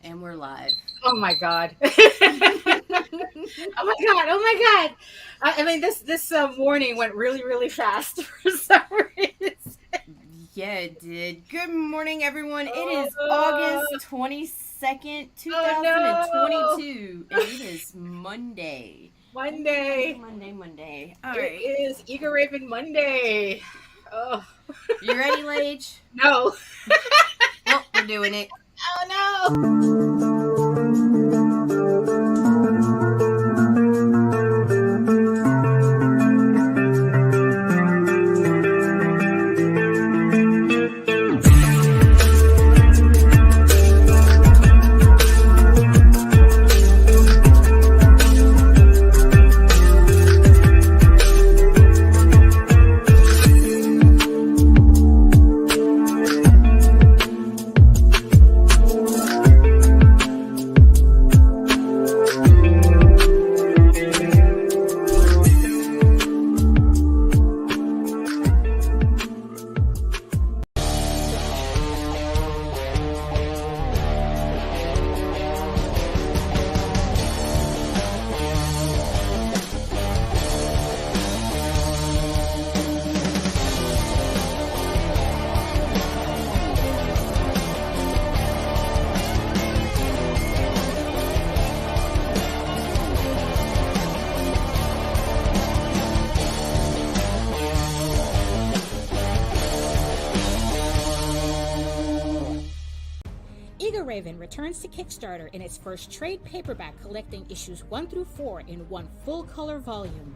And we're live. Oh my God. Oh my God. Oh my God. I mean, this morning went really, really fast for some reason. Yeah, it did. Good morning, everyone. It is Oh, August 22nd, oh no. 2022, and it is Monday. Monday, Monday, Monday. Monday, Monday. All It right. is Egoraven Monday. Oh, You ready, Lage? no. Well, we're doing it. Oh no. Egoraven returns to Kickstarter in its first trade paperback, collecting issues 1 through 4 in one full-color volume.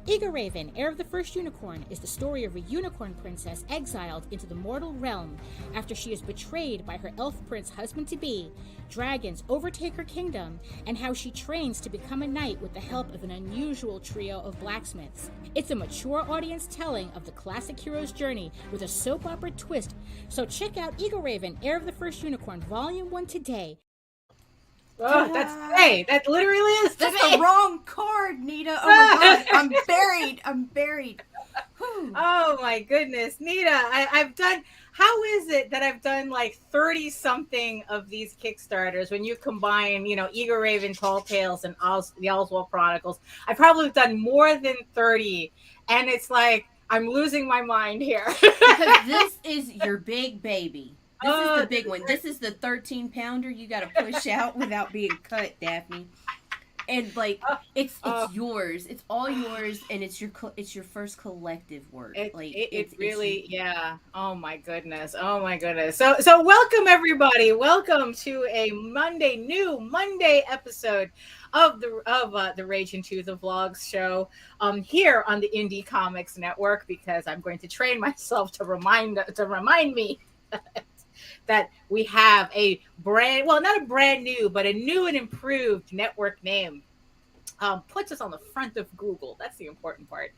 Egoraven, Heir of the First Unicorn, is the story of a unicorn princess exiled into the mortal realm after she is betrayed by her elf prince husband-to-be. Dragons overtake her kingdom, and how she trains to become a knight with the help of an unusual trio of blacksmiths. It's a mature audience telling of the classic hero's journey with a soap opera twist, so check out Egoraven, Heir of the First Unicorn, Volume 1 today. Oh, that's today. That literally is today. That's the wrong card, Nita. Oh my God. I'm buried. Whew. Oh my goodness, Nita, I've done, how is it that I've done like 30 something of these Kickstarters when you combine, Egoraven, Tall Tales, and the Oswald Chronicles? I probably have done more than 30, and it's like I'm losing my mind here. Because this is your big baby. This is the big one. This is the 13-pounder you got to push out without being cut, Daphne. And it's yours. It's all yours, and it's your first collective work. It really, yeah. Oh my goodness. Oh my goodness. So welcome everybody. Welcome to a new Monday episode of the Ragin to the Vlogs show. Here on the Indie Comics Network, because I'm going to train myself to remind me that we have not a brand new, but a new and improved network name. Puts us on the front of Google. That's the important part.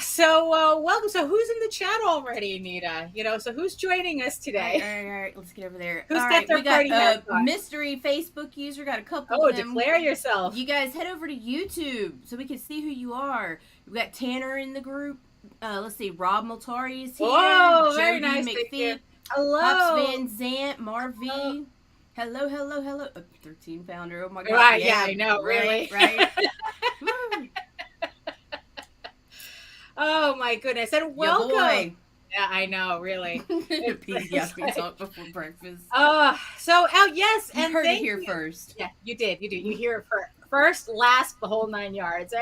So welcome. So who's in the chat already, Nita? So who's joining us today? All right. Let's get over there. Who's all got right, their we party got hat on? mystery Facebook user. Got a couple Oh, of them. declare yourself. You guys head over to YouTube so we can see who you are. We got Tanner in the group. Let's see. Rob Multari is here. Oh, very Jody nice. McPhee. Thank you. Hello. Pops Van Zant, Marv. Hello. 13-pounder. Oh my God. Right, yeah, I know, right, really. Right. Oh my goodness. And welcome. Boy. Yeah, I know, really. PDFs talk before breakfast. Yes, You and heard it thank here you. first. Yeah, you did. You hear it first, last, the whole 9 yards.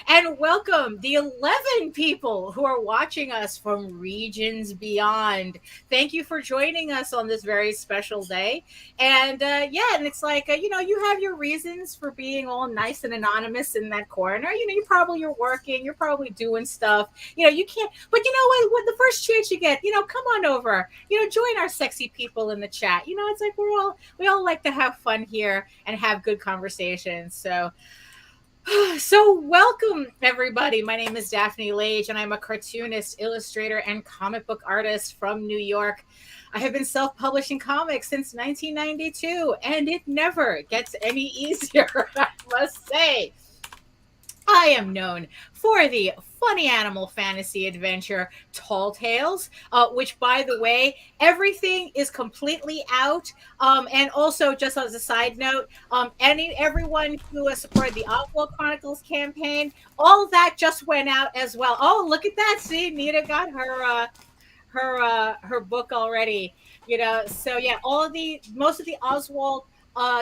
And welcome the 11 people who are watching us from regions beyond. Thank you for joining us on this very special day. And and it's like, you have your reasons for being all nice and anonymous in that corner. You're working, you're probably doing stuff. You can't, but you know what, the first chance you get, come on over, join our sexy people in the chat. It's like we all like to have fun here and have good conversations. So welcome everybody. My name is Daphne Lage, and I'm a cartoonist, illustrator, and comic book artist from New York. I have been self-publishing comics since 1992, and it never gets any easier, I must say. I am known for the funny animal fantasy adventure Tall Tales, which, by the way, everything is completely out. And also, just as a side note, everyone who supported the Oswald Chronicles campaign, all of that just went out as well. Oh, look at that! See, Nita got her book already. So yeah, most of the Oswald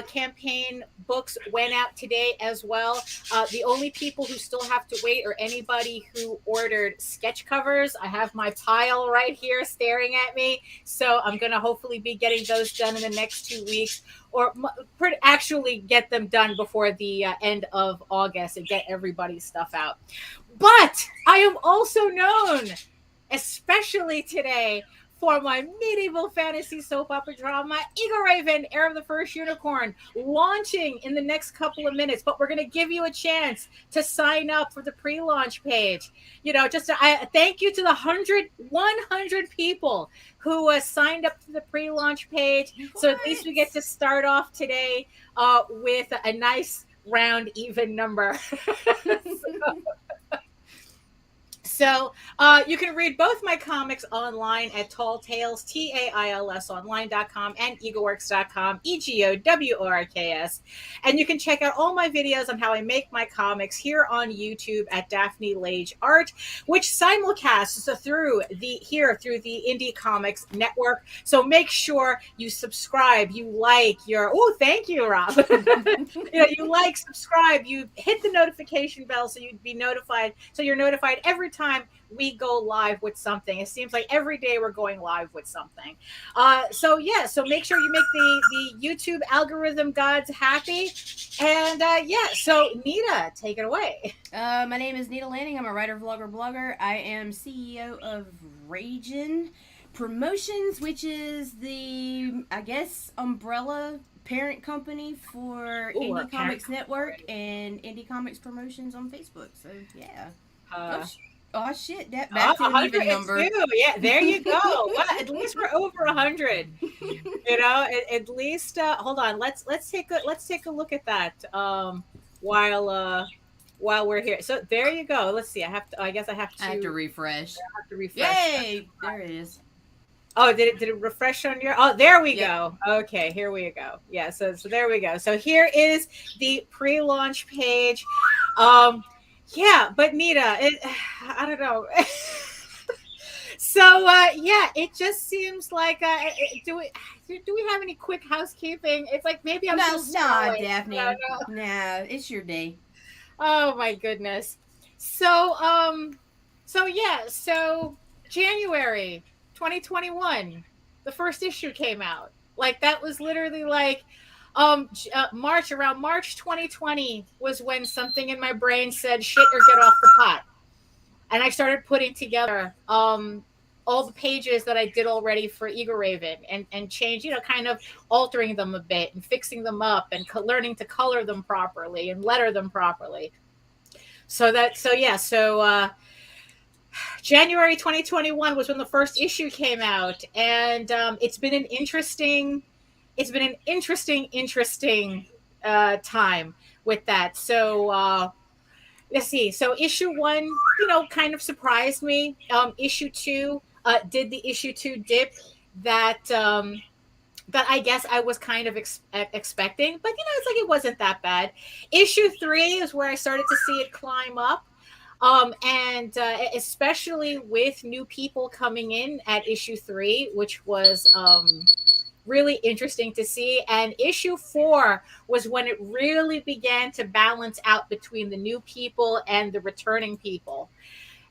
campaign books went out today as well. The only people who still have to wait are anybody who ordered sketch covers. I have my pile right here staring at me, so I'm gonna hopefully be getting those done in the next 2 weeks, or actually get them done before the end of August and get everybody's stuff out. But I am also known, especially today, for my medieval fantasy soap opera drama, Egoraven, Heir of the First Unicorn, launching in the next couple of minutes. But we're going to give you a chance to sign up for the pre-launch page. I thank you to the 100 people who signed up to the pre-launch page. So at least we get to start off today with a nice round even number. So you can read both my comics online at Tall Tales, TAILS online.com, and egoworks.com, EGOWORKS. And you can check out all my videos on how I make my comics here on YouTube at Daphne Lage Art, which simulcasts through the Indie Comics Network. So make sure you subscribe, you like thank you, Rob. You like, subscribe, you hit the notification bell so you'd be notified. So you're notified every time we go live with something. It seems like every day we're going live with something. So make sure you make the YouTube algorithm gods happy. And so Nita, take it away. My name is Nita Lanning. I'm a writer, vlogger, blogger. I am CEO of Ragin Promotions, which is the, I guess, umbrella parent company for Indie Comics Network and Indie Comics Promotions on Facebook. So yeah. Oh shit! That's an even number. Yeah, there you go. Well, at least we're over 100. At least. Hold on. Let's take a look at that. While we're here. So there you go. Let's see. I guess I have to refresh. Yay! There it is. Oh, did it refresh on your? Oh, there we go. Okay, here we go. Yeah. So there we go. So here is the pre-launch page. Yeah, but Nita, I don't know. So it just seems like do we have any quick housekeeping? It's like maybe I'm just Daphne. No, it's your day. Oh my goodness. So January 2021, the first issue came out. Like that was literally like around March 2020 was when something in my brain said shit or get off the pot. And I started putting together all the pages that I did already for Egoraven and change, kind of altering them a bit and fixing them up and learning to color them properly and letter them properly. January 2021 was when the first issue came out, and it's been an interesting time with that. So let's see. So issue 1, kind of surprised me. Issue 2 did the issue 2 dip that I guess I was kind of expecting, but it's like it wasn't that bad. Issue 3 is where I started to see it climb up. And especially with new people coming in at issue 3, which was really interesting to see. And issue 4 was when it really began to balance out between the new people and the returning people.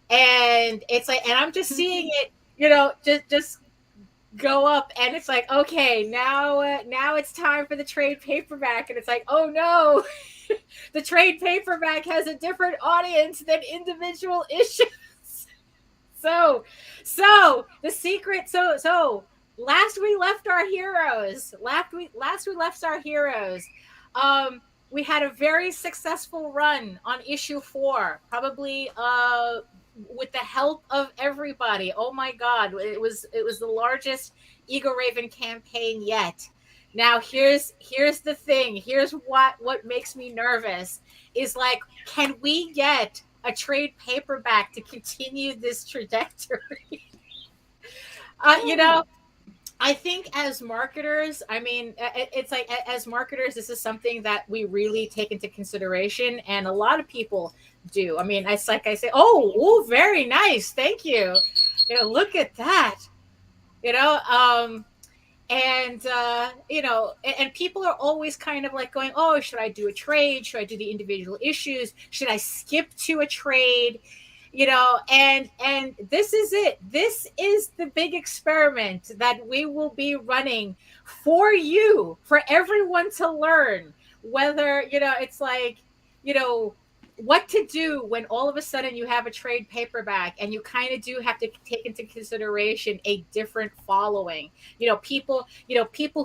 And it's like, and I'm just seeing it, just go up, and it's like, okay, now it's time for the trade paperback, and it's like, oh no, the trade paperback has a different audience than individual issues. So the secret. So last we left our heroes. We had a very successful run on issue 4, probably with the help of everybody. Oh my God, it was the largest Egoraven campaign yet. Now here's the thing. Here's what makes me nervous is like, can we get a trade paperback to continue this trajectory? You know, I think as marketers, I mean, it's like as marketers, this is something that we really take into consideration, and a lot of people do. I mean, it's like I say, oh, very nice, thank you. You know, look at that. You know, and you know, and people are always kind of like going, oh, should I do a trade? Should I do the individual issues? Should I skip to a trade? You know, and this is it. This is the big experiment that we will be running for you, for everyone to learn. Whether, you know, it's like, you know, what to do when all of a sudden you have a trade paperback and you kind of do have to take into consideration a different following. People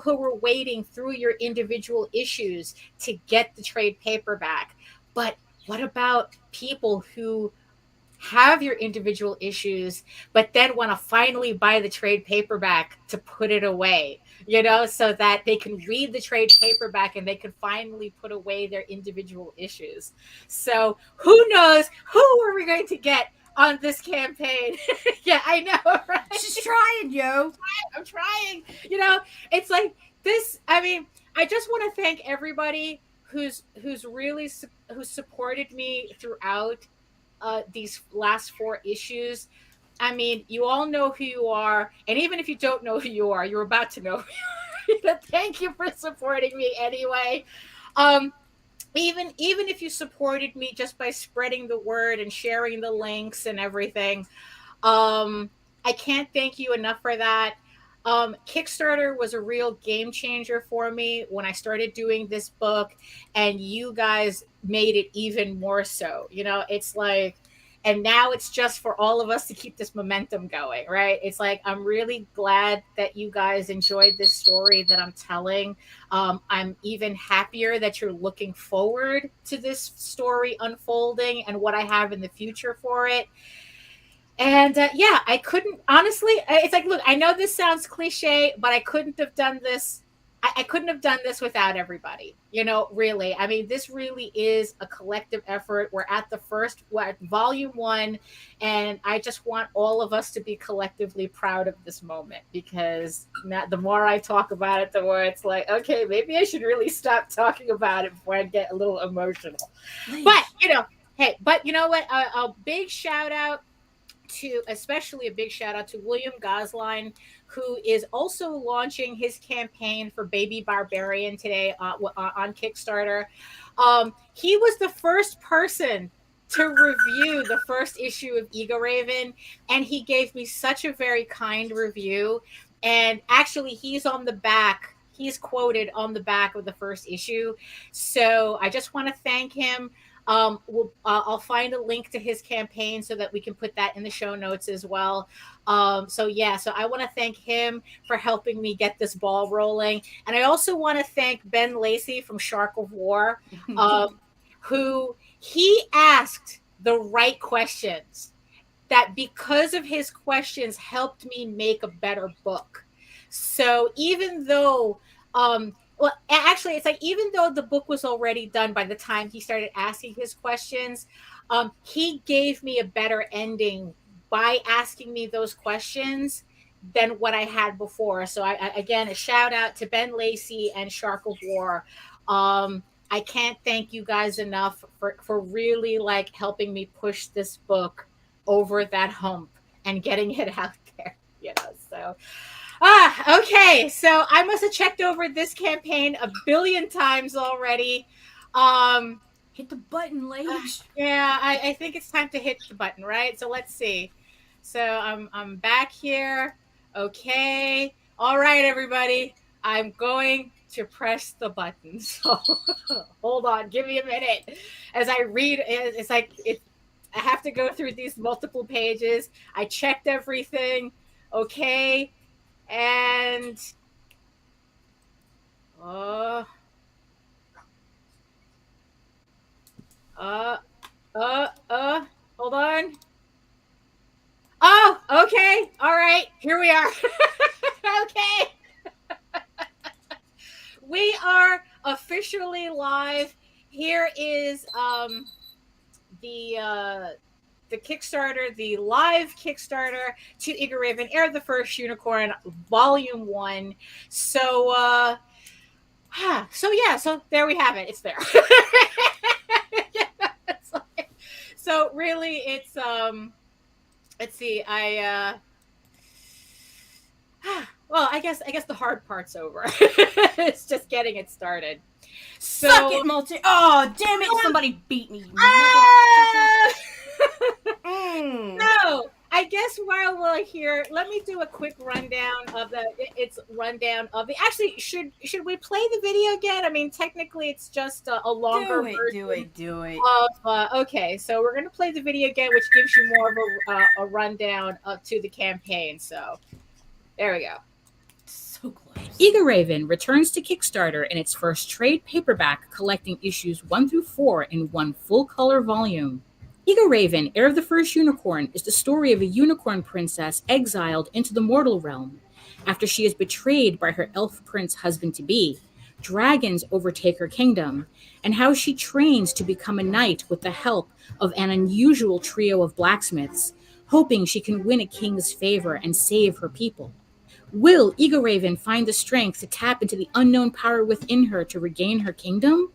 who were waiting through your individual issues to get the trade paperback. But what about people who have your individual issues, but then want to finally buy the trade paperback to put it away, you know, so that they can read the trade paperback and they can finally put away their individual issues. So who knows, who are we going to get on this campaign? Yeah, I know, right? She's trying, yo. I'm trying. You know, it's like this. I mean, I just want to thank everybody who's supported me throughout these last 4 issues. I mean, you all know who you are, and even if you don't know who you are, you're about to know who you are. But thank you for supporting me anyway. Even if you supported me just by spreading the word and sharing the links and everything, I can't thank you enough for that. Kickstarter was a real game changer for me when I started doing this book, and you guys made it even more so. You know, it's like, and now it's just for all of us to keep this momentum going, right? It's like, I'm really glad that you guys enjoyed this story that I'm telling. I'm even happier that you're looking forward to this story unfolding and what I have in the future for it. And yeah, I couldn't, honestly, it's like, look, I know this sounds cliche, but I couldn't have done this. I couldn't have done this without everybody, you know, really. I mean, this really is a collective effort. We're at volume 1, and I just want all of us to be collectively proud of this moment, because the more I talk about it, the more it's like, okay, maybe I should really stop talking about it before I get a little emotional. Nice. But, you know, hey, but you know what? A big shout out especially a big shout out to William Gosline, who is also launching his campaign for Baby Barbarian today on Kickstarter. He was the first person to review the first issue of Egoraven, and he gave me such a very kind review. And actually, he's on the back. He's quoted on the back of the first issue. So I just want to thank him. I'll find a link to his campaign so that we can put that in the show notes as well. So I want to thank him for helping me get this ball rolling. And I also want to thank Ben Lacey from Shark of War, who he asked the right questions that, because of his questions, helped me make a better book. So even though well, actually, it's like, even though the book was already done by the time he started asking his questions, he gave me a better ending by asking me those questions than what I had before. So again, a shout out to Ben Lacey and Shark of War. I can't thank you guys enough for really like helping me push this book over that hump and getting it out there. You know, so. Okay. So I must have checked over this campaign a billion times already. Hit the button, Lage. Yeah, I think it's time to hit the button, right? So let's see. So I'm back here. Okay. All right, everybody. I'm going to press the button. So hold on. Give me a minute. As I read, it's like I have to go through these multiple pages. I checked everything. Okay. And hold on. Oh, okay. All right. Here we are. Okay. officially live. Here is the Kickstarter, the live Kickstarter to Egoraven, Heir of the First Unicorn, Volume 1. So so there we have it. It's there. So really, it's let's see. Well, I guess the hard part's over. It's just getting it started. So, Suck it, multi. Oh, damn it! Somebody beat me. No, I guess while we're here, let me do a quick rundown of the. Actually, should we play the video again? I mean, technically, it's just a longer version. Do it. Okay, so we're gonna play the video again, which gives you more of a rundown to the campaign. So, there we go. So close. Egoraven returns to Kickstarter in its first trade paperback, collecting issues 1 through 4 in one full-color volume. Egoraven, Heir of the First Unicorn, is the story of a unicorn princess exiled into the mortal realm. After she is betrayed by her elf prince husband-to-be, dragons overtake her kingdom, and how she trains to become a knight with the help of an unusual trio of blacksmiths, hoping she can win a king's favor and save her people. Will Egoraven find the strength to tap into the unknown power within her to regain her kingdom?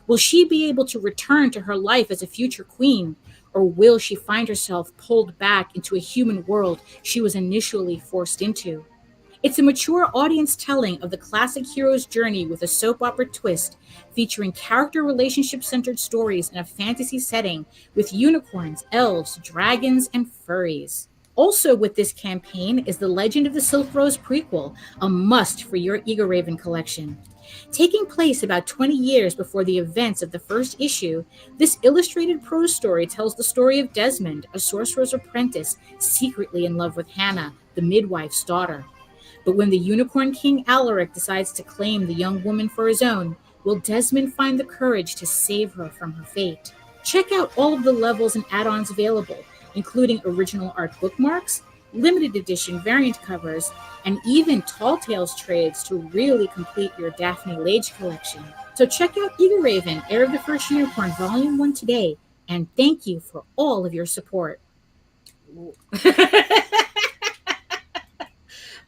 Will she be able to return to her life as a future queen? Or will she find herself pulled back into a human world she was initially forced into? It's a mature audience telling of the classic hero's journey with a soap opera twist, featuring character relationship-centered stories in a fantasy setting with unicorns, elves, dragons, and furries. Also with this campaign is the Legend of the Silk Rose prequel, a must for your Egoraven collection. Taking place about 20 years before the events of the first issue, this illustrated prose story tells the story of Desmond, a sorcerer's apprentice secretly in love with Hannah, the midwife's daughter. But when the Unicorn King Alaric decides to claim the young woman for his own, will Desmond find the courage to save her from her fate? Check out all of the levels and add-ons available, including original art bookmarks, limited edition variant covers, and even Tall Tales trades to really complete your Daphne Lage collection. So check out Egoraven, Heir of the First Unicorn, Volume 1 today, and thank you for all of your support. Hold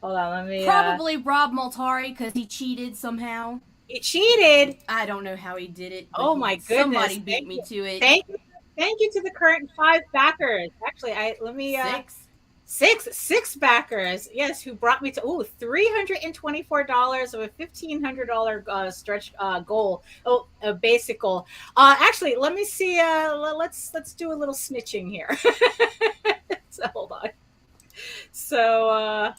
on, let me... Probably Rob Multari, because he cheated somehow. He cheated? I don't know how he did it. Oh my goodness. Somebody beat me to it. Thank you to the current 5 backers. Actually, six backers. Yes, who brought me to $324 of a $1,500 stretch goal. A basic goal. Actually, let me see. Let's do a little snitching here. So hold on. So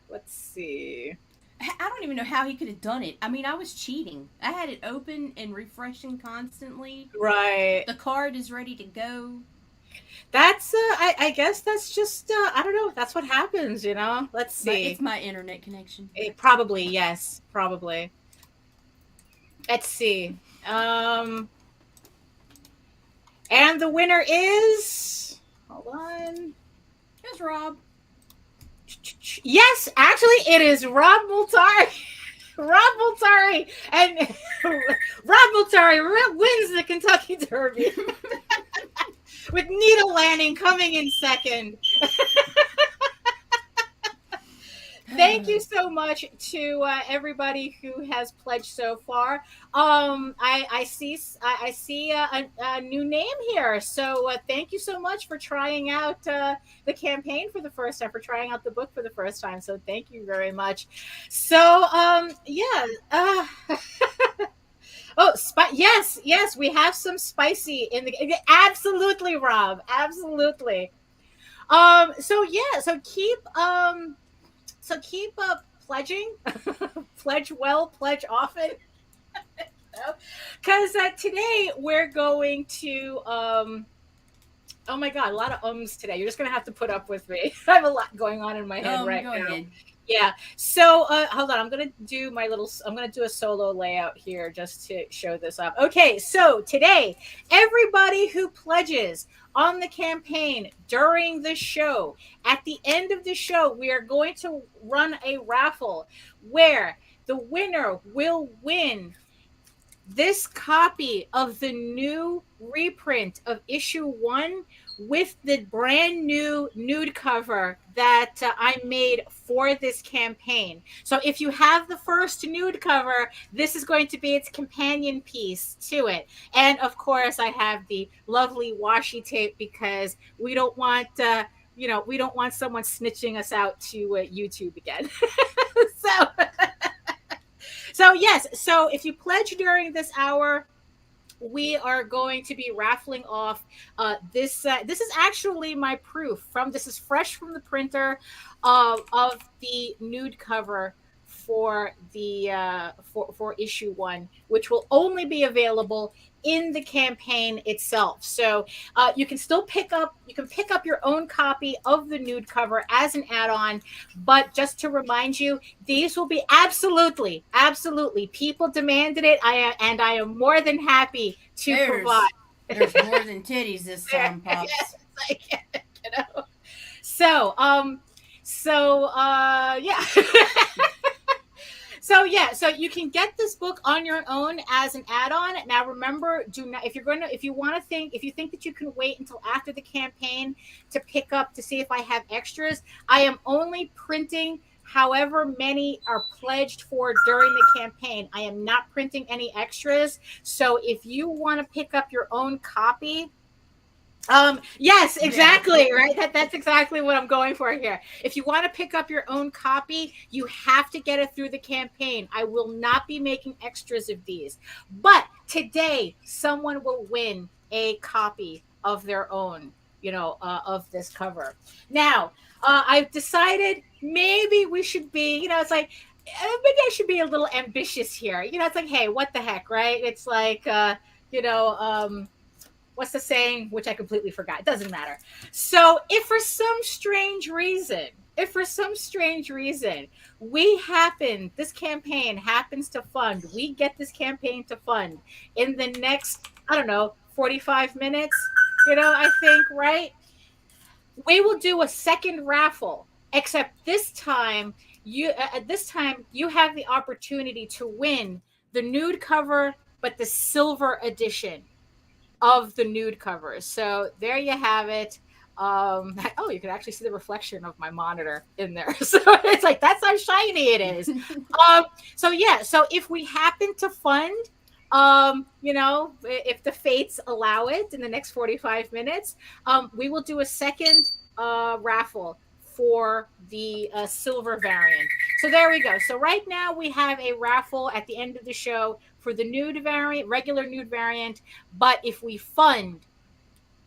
let's see. I don't even know how he could have done it. I mean, I was cheating. I had it open and refreshing constantly. Right. The card is ready to go. That's I guess that's just I don't know. That's what happens, you know. Let's see. But it's my internet connection. Probably, yes, probably. Let's see. And the winner is, hold on. It's Rob. Yes, actually, it is Rob Multari. Rob Multari, and Rob Multari wins the Kentucky Derby with Nita Lanning coming in second. Thank you so much to everybody who has pledged so far. I see a new name here, so thank you so much for trying out the campaign for the first time, for trying out the book for the first time. So thank you very much. So yeah. Oh, yes, we have some spicy in the. Absolutely, Rob. Absolutely. So keep pledging. Pledge well, pledge often. Because today we're going to oh my god, a lot of ums today. You're just gonna have to put up with me. I have a lot going on in my head right now. Ahead. Yeah. So hold on. I'm gonna do a solo layout here just to show this up. Okay. So today, everybody who pledges on the campaign during the show, at the end of the show, we are going to run a raffle where the winner will win this copy of the new reprint of issue 1 with the brand new nude cover that I made for this campaign. So if you have the first nude cover, this is going to be its companion piece to it. And of course, I have the lovely washi tape because we don't want we don't want someone snitching us out to YouTube again. so so yes, so if you pledge during this hour, we are going to be raffling off this. This is actually my proof from. This is fresh from the printer of the nude cover for the for issue 1, which will only be available in the campaign itself. So you can still pick up your own copy of the nude cover as an add-on, but just to remind you, these will be absolutely people demanded it. I am more than happy to provide. There's more than titties this time, Pops. So yeah. So you can get this book on your own as an add-on. Now remember, if you think that you can wait until after the campaign to pick up to see if I have extras, I am only printing however many are pledged for during the campaign. I am not printing any extras. So if you want to pick up your own copy, yes, exactly. Yeah. Right. That's exactly what I'm going for here. If you want to pick up your own copy, you have to get it through the campaign. I will not be making extras of these, but today someone will win a copy of their own, of this cover. Now, I've decided maybe we should be, it's like, maybe I should be a little ambitious here. It's like, hey, what the heck, right? It's like, what's the saying? Which I completely forgot. It doesn't matter. So if for some strange reason, this campaign happens to fund, we get this campaign to fund in the next, 45 minutes, I think, right? We will do a second raffle, except this time you have the opportunity to win the nude cover, but the silver edition of the nude covers. So there you have it. You can actually see the reflection of my monitor in there. So it's like, that's how shiny it is. So if we happen to fund, if the fates allow it in the next 45 minutes, we will do a second raffle for the silver variant. So there we go. So right now we have a raffle at the end of the show for the nude variant, regular nude variant. But if we fund,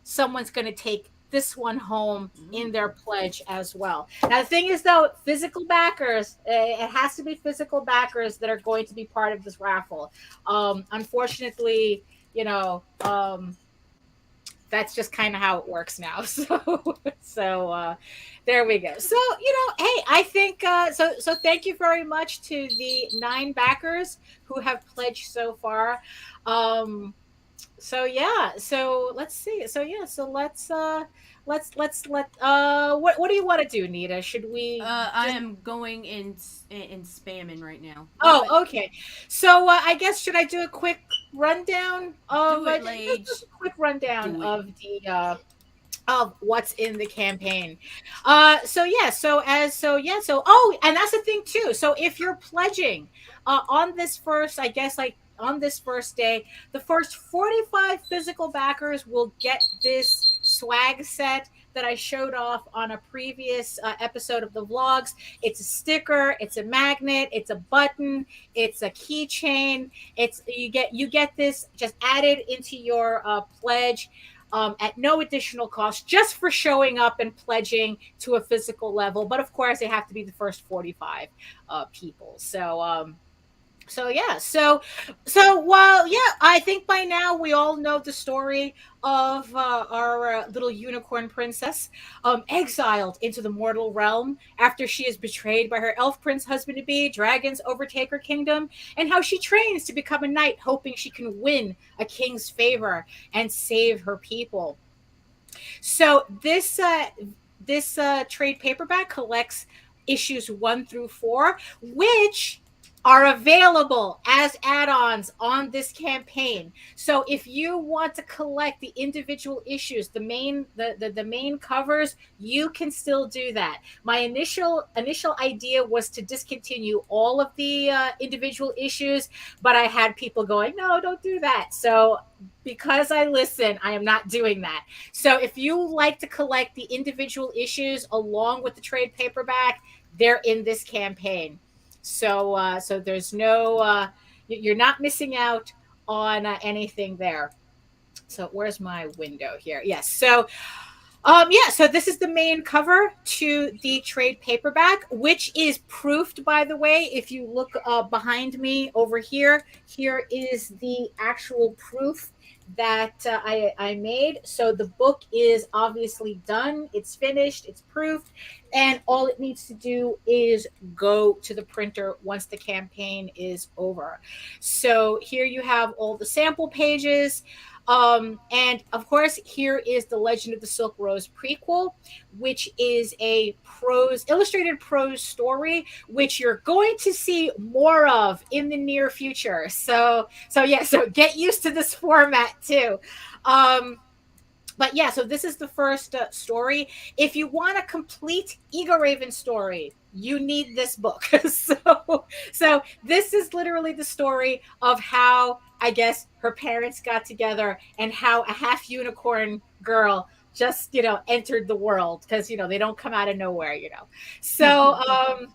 someone's going to take this one home in their pledge as well. Now, the thing is, though, physical backers, it has to be physical backers that are going to be part of this raffle. Unfortunately, that's just kind of how it works now. So there we go. So, hey, I think, so thank you very much to the 9 backers who have pledged so far. So let's see. Let's what do you want to do, Nita? Should we? I am going in spamming right now. Oh, okay. So I guess should I do a quick rundown of Lage. Just a quick rundown of the of what's in the campaign. And that's the thing too. So if you're pledging on this first, I guess on this first day, the first 45 physical backers will get this swag set that I showed off on a previous episode of the vlogs. It's a sticker, it's a magnet, it's a button, it's a keychain. You get this just added into your pledge at no additional cost, just for showing up and pledging to a physical level. But of course, they have to be the first 45 people. I think by now we all know the story of our little unicorn princess exiled into the mortal realm after she is betrayed by her elf prince husband-to-be. Dragons overtake her kingdom, and how she trains to become a knight, hoping she can win a king's favor and save her people. So this trade paperback collects issues 1 through 4, which are available as add-ons on this campaign. So if you want to collect the individual issues, the main covers, you can still do that. My initial idea was to discontinue all of the individual issues, but I had people going, no, don't do that. So because I listen, I am not doing that. So if you like to collect the individual issues along with the trade paperback, they're in this campaign. So so there's no you're not missing out on anything there. So where's my window here? Yes. So yeah, so this is the main cover to the trade paperback, which is proofed, by the way. If you look behind me over here, here is the actual proof that I made. So the book is obviously done. It's finished. It's proofed. And all it needs to do is go to the printer once the campaign is over. So here you have all the sample pages. And of course, here is the Legend of the Silk Rose prequel, which is a illustrated prose story, which you're going to see more of in the near future. So get used to this format too. But yeah, so this is the first story. If you want a complete Egoraven story, you need this book. So this is literally the story of how, I guess, her parents got together and how a half unicorn girl just, entered the world, because, they don't come out of nowhere, So,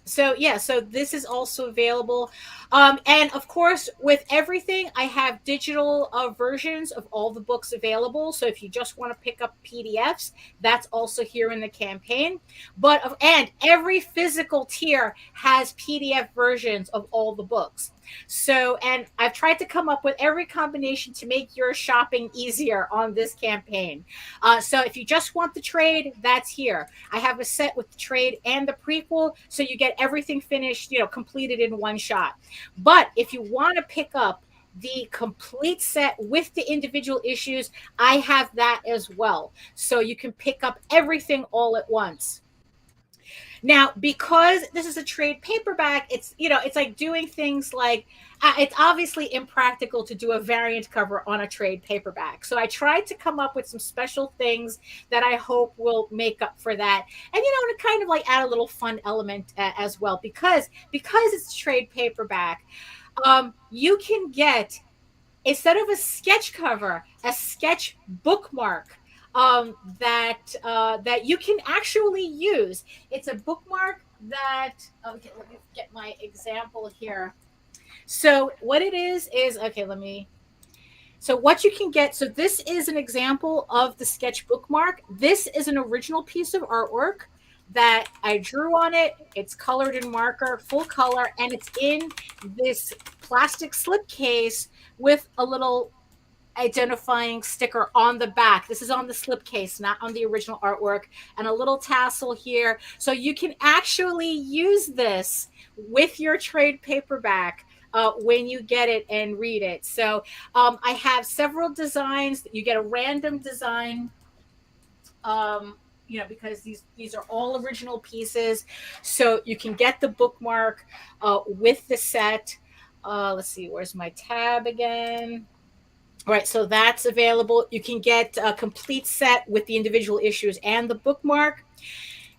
so this is also available. And of course, with everything, I have digital versions of all the books available. So if you just want to pick up PDFs, that's also here in the campaign. And every physical tier has PDF versions of all the books. So, and I've tried to come up with every combination to make your shopping easier on this campaign. So if you just want the trade, that's here. I have a set with the trade and the prequel, so you get everything finished, completed in one shot. But if you want to pick up the complete set with the individual issues, I have that as well. So you can pick up everything all at once. Now, because this is a trade paperback, it's like doing things like, it's obviously impractical to do a variant cover on a trade paperback. So I tried to come up with some special things that I hope will make up for that. And, to kind of like add a little fun element as well, because it's a trade paperback, you can get, instead of a sketch cover, a sketch bookmark. That you can actually use. It's a bookmark that, okay, let me get my example here. So what it is, so what you can get, so this is an example of the sketch bookmark. This is an original piece of artwork that I drew on it. It's colored in marker, full color, and it's in this plastic slipcase with a little identifying sticker on the back. This is on the slipcase, not on the original artwork, and a little tassel here. So you can actually use this with your trade paperback when you get it and read it. So I have several designs. You get a random design, because these are all original pieces. So you can get the bookmark with the set. Let's see, where's my tab again? All right, so that's available. You can get a complete set with the individual issues and the bookmark.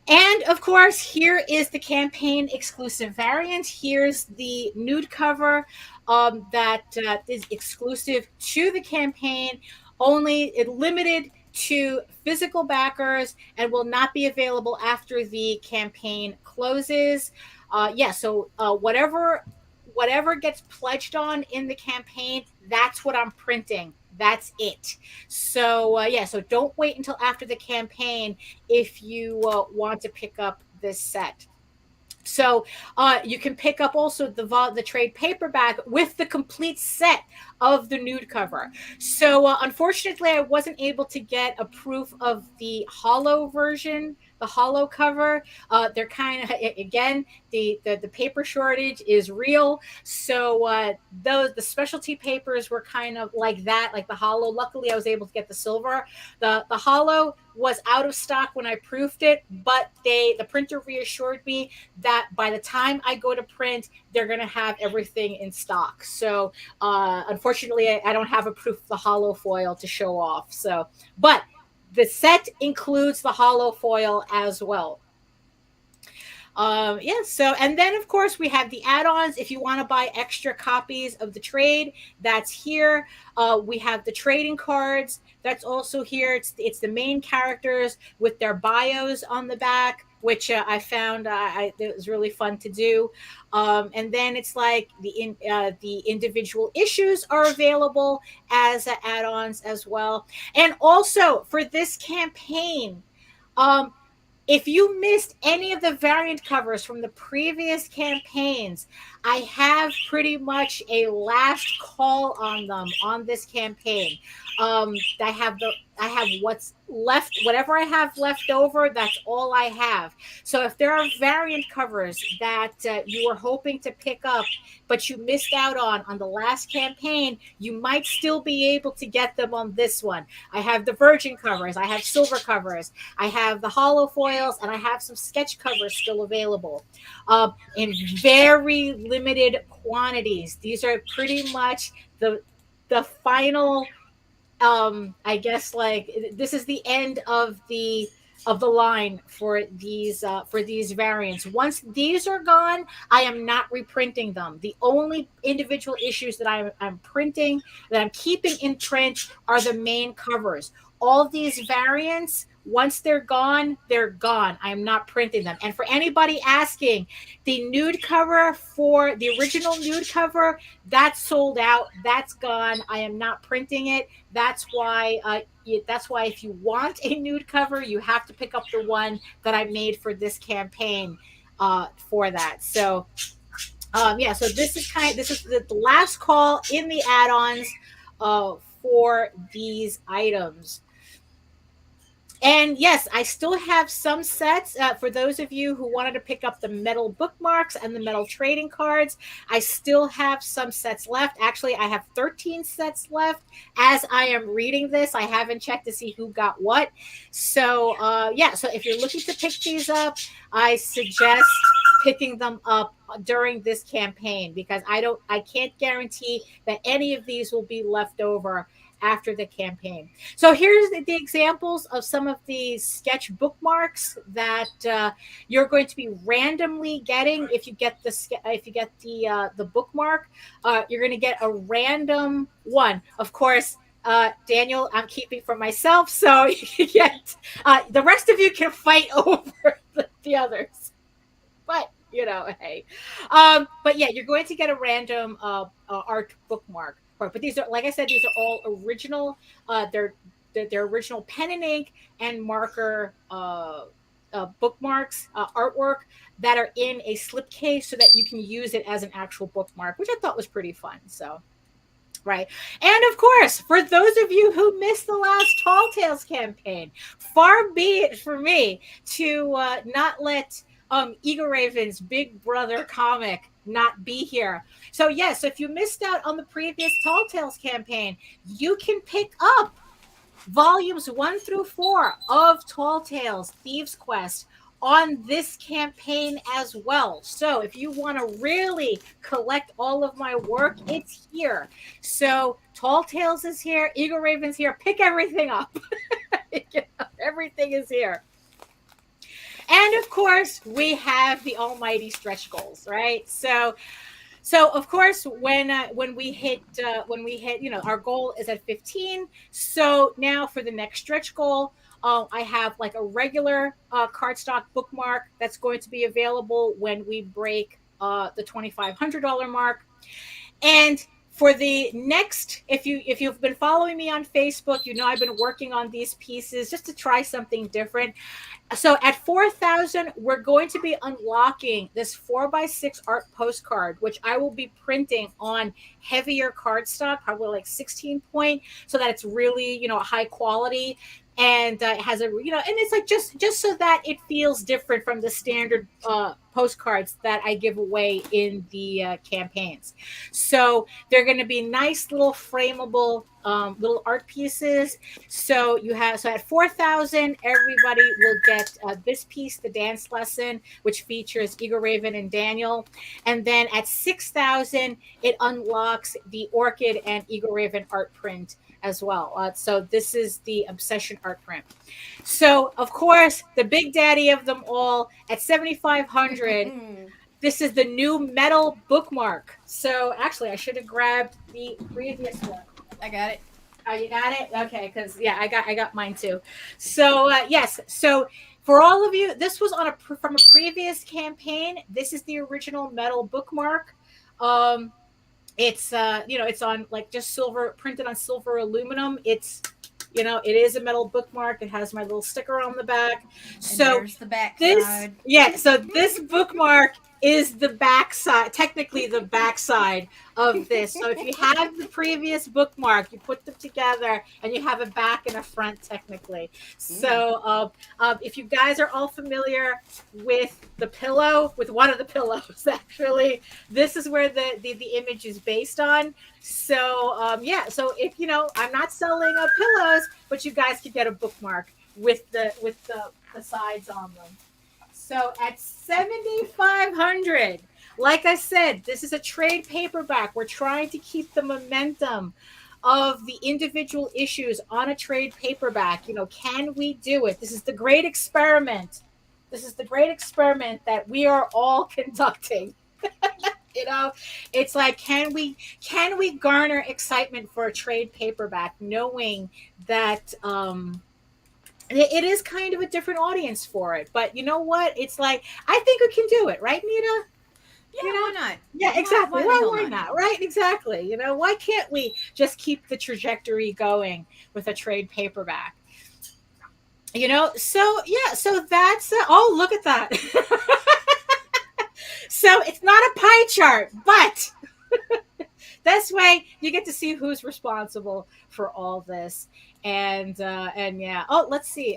And of course, here is the campaign exclusive variant. Here's the nude cover that is exclusive to the campaign, only limited to physical backers, and will not be available after the campaign closes. So whatever gets pledged on in the campaign, that's what I'm printing. That's it. So so don't wait until after the campaign if you want to pick up this set. So you can pick up also the trade paperback with the complete set of the nude cover. So unfortunately, I wasn't able to get a proof of the hollow version holo cover. They're kind of, again, the paper shortage is real. So the specialty papers were kind of like that, like the holo. Luckily, I was able to get the silver. The holo was out of stock when I proofed it, but the printer reassured me that by the time I go to print, they're going to have everything in stock. So unfortunately, I don't have a proof of the holo foil to show off. So, but the set includes the holo foil as well. So, and then of course we have the add-ons. If you want to buy extra copies of the trade, that's here. We have the trading cards. That's also here. It's the main characters with their bios on the back, which I found it was really fun to do. And then it's like the individual issues are available as add-ons as well. And also for this campaign, if you missed any of the variant covers from the previous campaigns, I have pretty much a last call on them on this campaign. I have what's left, whatever I have left over, that's all I have. So if there are variant covers that you were hoping to pick up, but you missed out on the last campaign, you might still be able to get them on this one. I have the virgin covers, I have silver covers, I have the holo foils, and I have some sketch covers still available in very limited quantities. These are pretty much the final, I guess, like, this is the end of the line for these variants. Once these are gone, I am not reprinting them. The only individual issues that I'm printing, that I'm keeping in print, are the main covers. All these variants, once they're gone, they're gone. I am not printing them. And for anybody asking, the nude cover, for the original nude cover, that's sold out. That's gone. I am not printing it. That's why if you want a nude cover, you have to pick up the one that I made for this campaign for that. So so this is the last call in the add-ons for these items. And yes, I still have some sets for those of you who wanted to pick up the metal bookmarks and the metal trading cards. I still have some sets left. Actually, I have 13 sets left as I am reading this. I haven't checked to see who got what. So so if you're looking to pick these up, I suggest picking them up during this campaign, because I can't guarantee that any of these will be left over after the campaign. So here's the examples of some of these sketch bookmarks that you're going to be randomly getting. If you get the bookmark, you're going to get a random one. Of course, Daniel, I'm keeping for myself, so you get the rest of you can fight over the others. But hey. But yeah, you're going to get a random art bookmark. But these are, like I said, these are all original. They're original pen and ink and marker bookmarks, artwork that are in a slipcase, so that you can use it as an actual bookmark, which I thought was pretty fun. So, right. And of course, for those of you who missed the last Tall Tales campaign, far be it for me to not let Egoraven's Big Brother comic not be here. So yes, if you missed out on the previous Tall Tales campaign, you can pick up volumes 1 through 4 of Tall Tales Thieves Quest on this campaign as well. So if you want to really collect all of my work, it's here. So Tall Tales is here, Egoraven's here. Pick everything up. Everything is here. And of course, we have the almighty stretch goals, right? So of course, when we hit, our goal is at 15. So now for the next stretch goal, I have like a regular cardstock bookmark that's going to be available when we break the $2,500 mark. And for the next, if you've been following me on Facebook, I've been working on these pieces just to try something different. So at 4,000, we're going to be unlocking this 4x6 art postcard, which I will be printing on heavier cardstock, probably like 16 point, so that it's really, high quality. and it has a and it's like just so that it feels different from the standard postcards that I give away in the campaigns. So they're going to be nice little frameable little art pieces. So at 4,000, everybody will get this piece, the dance lesson, which features Egoraven and Daniel, and then at 6,000, it unlocks the Orchid and Egoraven art print as well. So this is the Obsession art print. So of course, the big daddy of them all at 7,500. This is the new metal bookmark. So actually, I should have grabbed the previous one. I got it. Oh, you got it? Okay, because I got mine too. So yes, so for all of you, this was from a previous campaign. This is the original metal bookmark. It's it's on like just silver, printed on silver aluminum. It's it is a metal bookmark. It has my little sticker on the back. So there's the back side. So this bookmark is the backside, technically the backside of this. So if you have the previous bookmark, you put them together and you have a back and a front technically. So if you guys are all familiar with the pillow, with one of the pillows actually, this is where the image is based on. So so if I'm not selling pillows, but you guys could get a bookmark with the sides on them. So at 7,500, like I said, this is a trade paperback. We're trying to keep the momentum of the individual issues on a trade paperback. Can we do it? This is the great experiment. This is the great experiment that we are all conducting. It's like, can we garner excitement for a trade paperback, knowing that it is kind of a different audience for it. But you know what? It's like, I think we can do it, right, Nita? Yeah, why not? Yeah, exactly. Why not? Right, exactly. Why can't we just keep the trajectory going with a trade paperback? So that's oh, look at that. So it's not a pie chart, but this way you get to see who's responsible for all this. And yeah. Oh, let's see.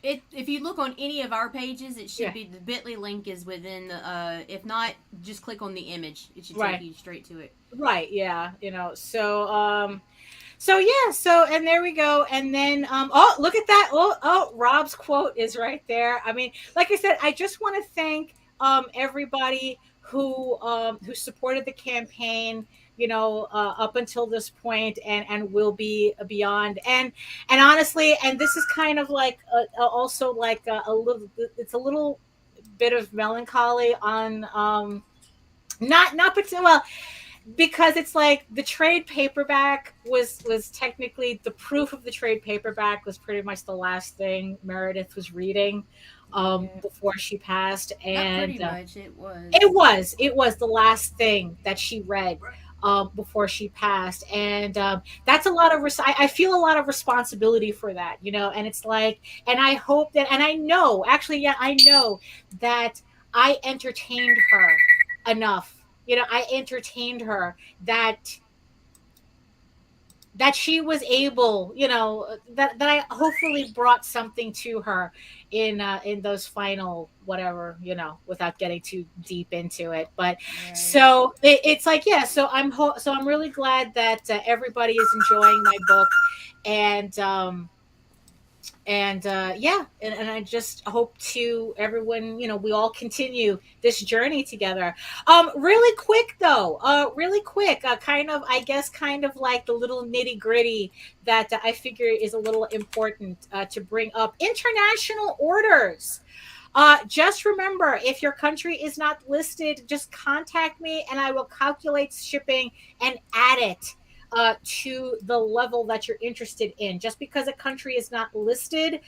If you look on any of our pages, it should be the Bitly link is within the. If not, just click on the image. It should take you straight to it. Right. Yeah. So yeah. So and there we go. And then oh, look at that. Oh, Rob's quote is right there. I mean, like I said, I just want to thank everybody who supported the campaign, up until this point and will be beyond. And honestly, and this is kind of like also like a little bit of melancholy on not particular, well, because it's like the trade paperback was technically the proof of the trade paperback was pretty much the last thing Meredith was reading before she passed. And not pretty much, it was the last thing that she read before she passed. And that's a lot of I feel a lot of responsibility for that, and it's like, and I hope that, and I know that I entertained her enough. I entertained her that she was able, that I hopefully brought something to her in those final whatever, without getting too deep into it. But so it's like, yeah. So I'm really glad that everybody is enjoying my book, and I just hope to everyone, we all continue this journey together. Really quick though, kind of like the little nitty gritty that I figure is a little important to bring up. International orders. Just remember, if your country is not listed, just contact me and I will calculate shipping and add it to the level that you're interested in. Just because a country is not listed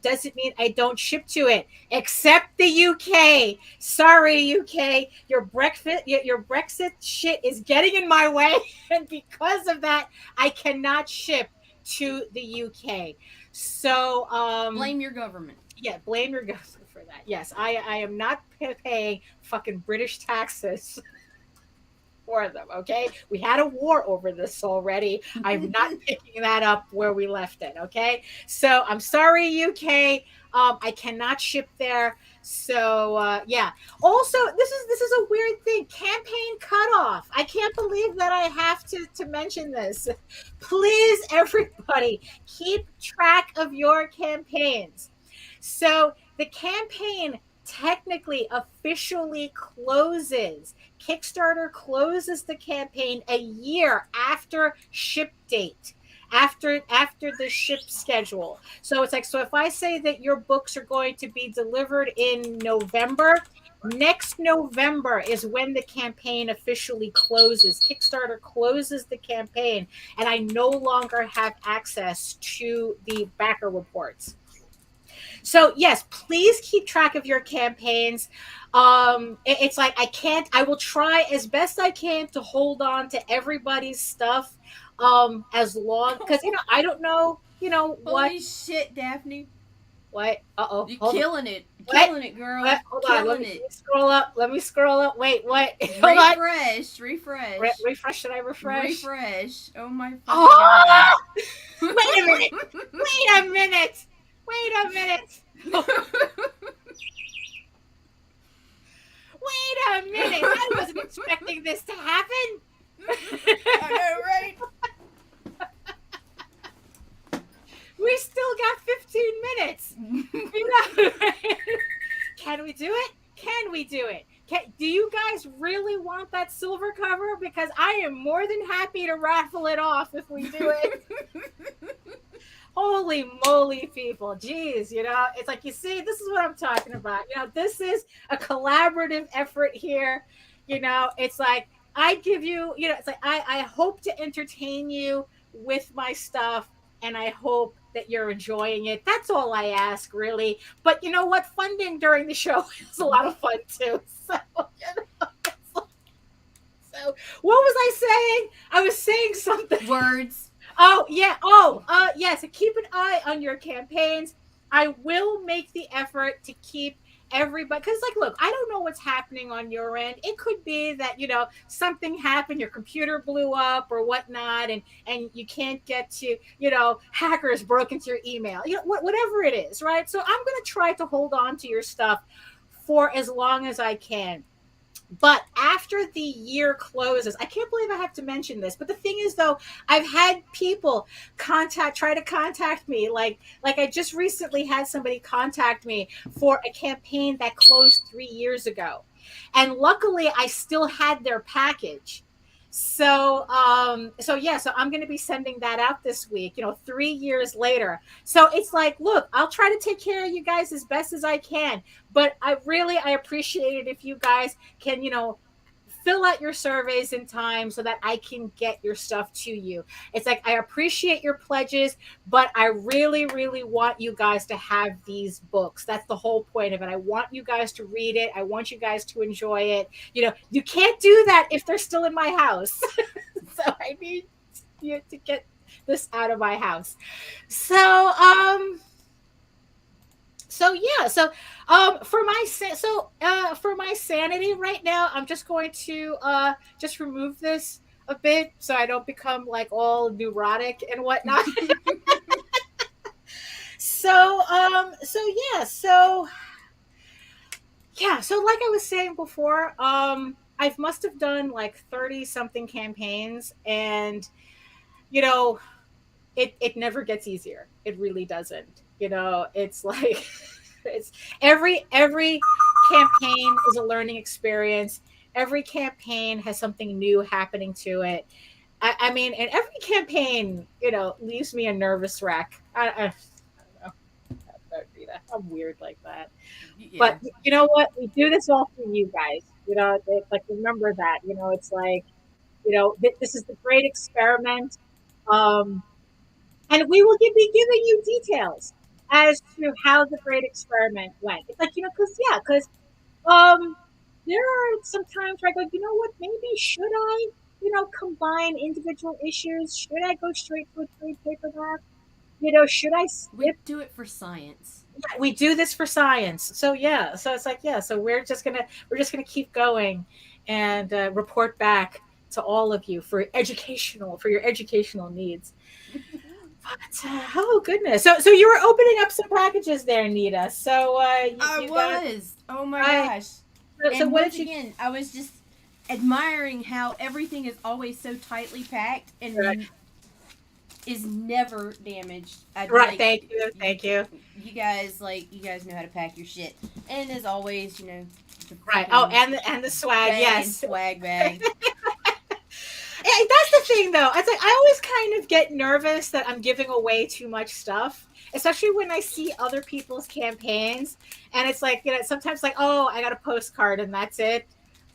doesn't mean I don't ship to it, except the UK. Sorry, UK, your Brexit shit is getting in my way, and because of that, I cannot ship to the UK. So blame your government. Yeah, blame your government for that. Yes, I am not paying fucking British taxes for them. Okay, we had a war over this already. I'm not picking that up where we left it. Okay, so I'm sorry, UK. I cannot ship there. So yeah. Also, this is a weird thing. Campaign cutoff. I can't believe that I have to mention this. Please, everybody, keep track of your campaigns. So the campaign technically officially closes. Kickstarter closes the campaign a year after ship date. After the ship schedule. So it's like, so if I say that your books are going to be delivered in November, next November is when the campaign officially closes. Kickstarter closes the campaign, and I no longer have access to the backer reports. So yes, please keep track of your campaigns. It's like I will try as best I can to hold on to everybody's stuff as long, because I don't know what. Holy shit, Daphne. What? Uh-oh. You're killing it. What? Killing it, girl. What? Hold killing on. Let me it. scroll up. Wait, what? Hold on. Refresh. Refresh. Should I refresh? Refresh. Oh my fucking God. God. Wait a minute. Wait a minute. I wasn't expecting this to happen. I know, right? We still got 15 minutes. Can we do it? Do you guys really want that silver cover? Because I am more than happy to raffle it off if we do it. Holy moly, people. Jeez, it's like, you see, this is what I'm talking about. This is a collaborative effort here. It's like, I give you, it's like, I hope to entertain you with my stuff, and I hope that you're enjoying it. That's all I ask, really. But you know what? Funding during the show is a lot of fun, too. So, so what was I saying? I was saying something. Words. Oh, yeah. Yes. Keep an eye on your campaigns. I will make the effort to keep everybody, because look, I don't know what's happening on your end. It could be that something happened, your computer blew up or whatnot, and you can't get to, hackers broke into your email, whatever it is, right? So I'm going to try to hold on to your stuff for as long as I can. But after the year closes, I can't believe I have to mention this, but the thing is, though, I've had people try to contact me. Like I just recently had somebody contact me for a campaign that closed 3 years ago. And luckily I still had their package. So I'm going to be sending that out this week, 3 years later. So it's like, look, I'll try to take care of you guys as best as I can. But I appreciate it if you guys can, fill out your surveys in time so that I can get your stuff to you. It's like, I appreciate your pledges, but I really, really want you guys to have these books. That's the whole point of it. I want you guys to read it. I want you guys to enjoy it. You can't do that if they're still in my house. So I need you to get this out of my house. So for my sanity right now, I'm just going to just remove this a bit so I don't become like all neurotic and whatnot. So like I was saying before, I must have done like 30 something campaigns, and it never gets easier. It really doesn't. It's like it's every campaign is a learning experience. Every campaign has something new happening to it. I mean, and every campaign, leaves me a nervous wreck. I don't know. I'm weird like that. Yeah. But you know what? We do this all for you guys. Like, remember that. It's like, this is the great experiment. And we will be giving you details as to how the great experiment went. It's like, because there are some times where I go, you know what, maybe should I, combine individual issues? Should I go straight to a trade paperback? Should I skip? We do it for science. Yeah, we do this for science. So so it's like, so we're just gonna keep going and report back to all of you for your educational needs. But oh goodness, so you were opening up some packages there, Nita. So I was. Oh my gosh. So and what once did you? again, I was just admiring how everything is always so tightly packed and is never damaged. Right. Thank you. You guys know how to pack your shit. And as always, right. Oh, and the swag, yes. Swag bag. That's the thing, though. It's like I always kind of get nervous that I'm giving away too much stuff, especially when I see other people's campaigns, and it's like sometimes like, oh, I got a postcard and that's it,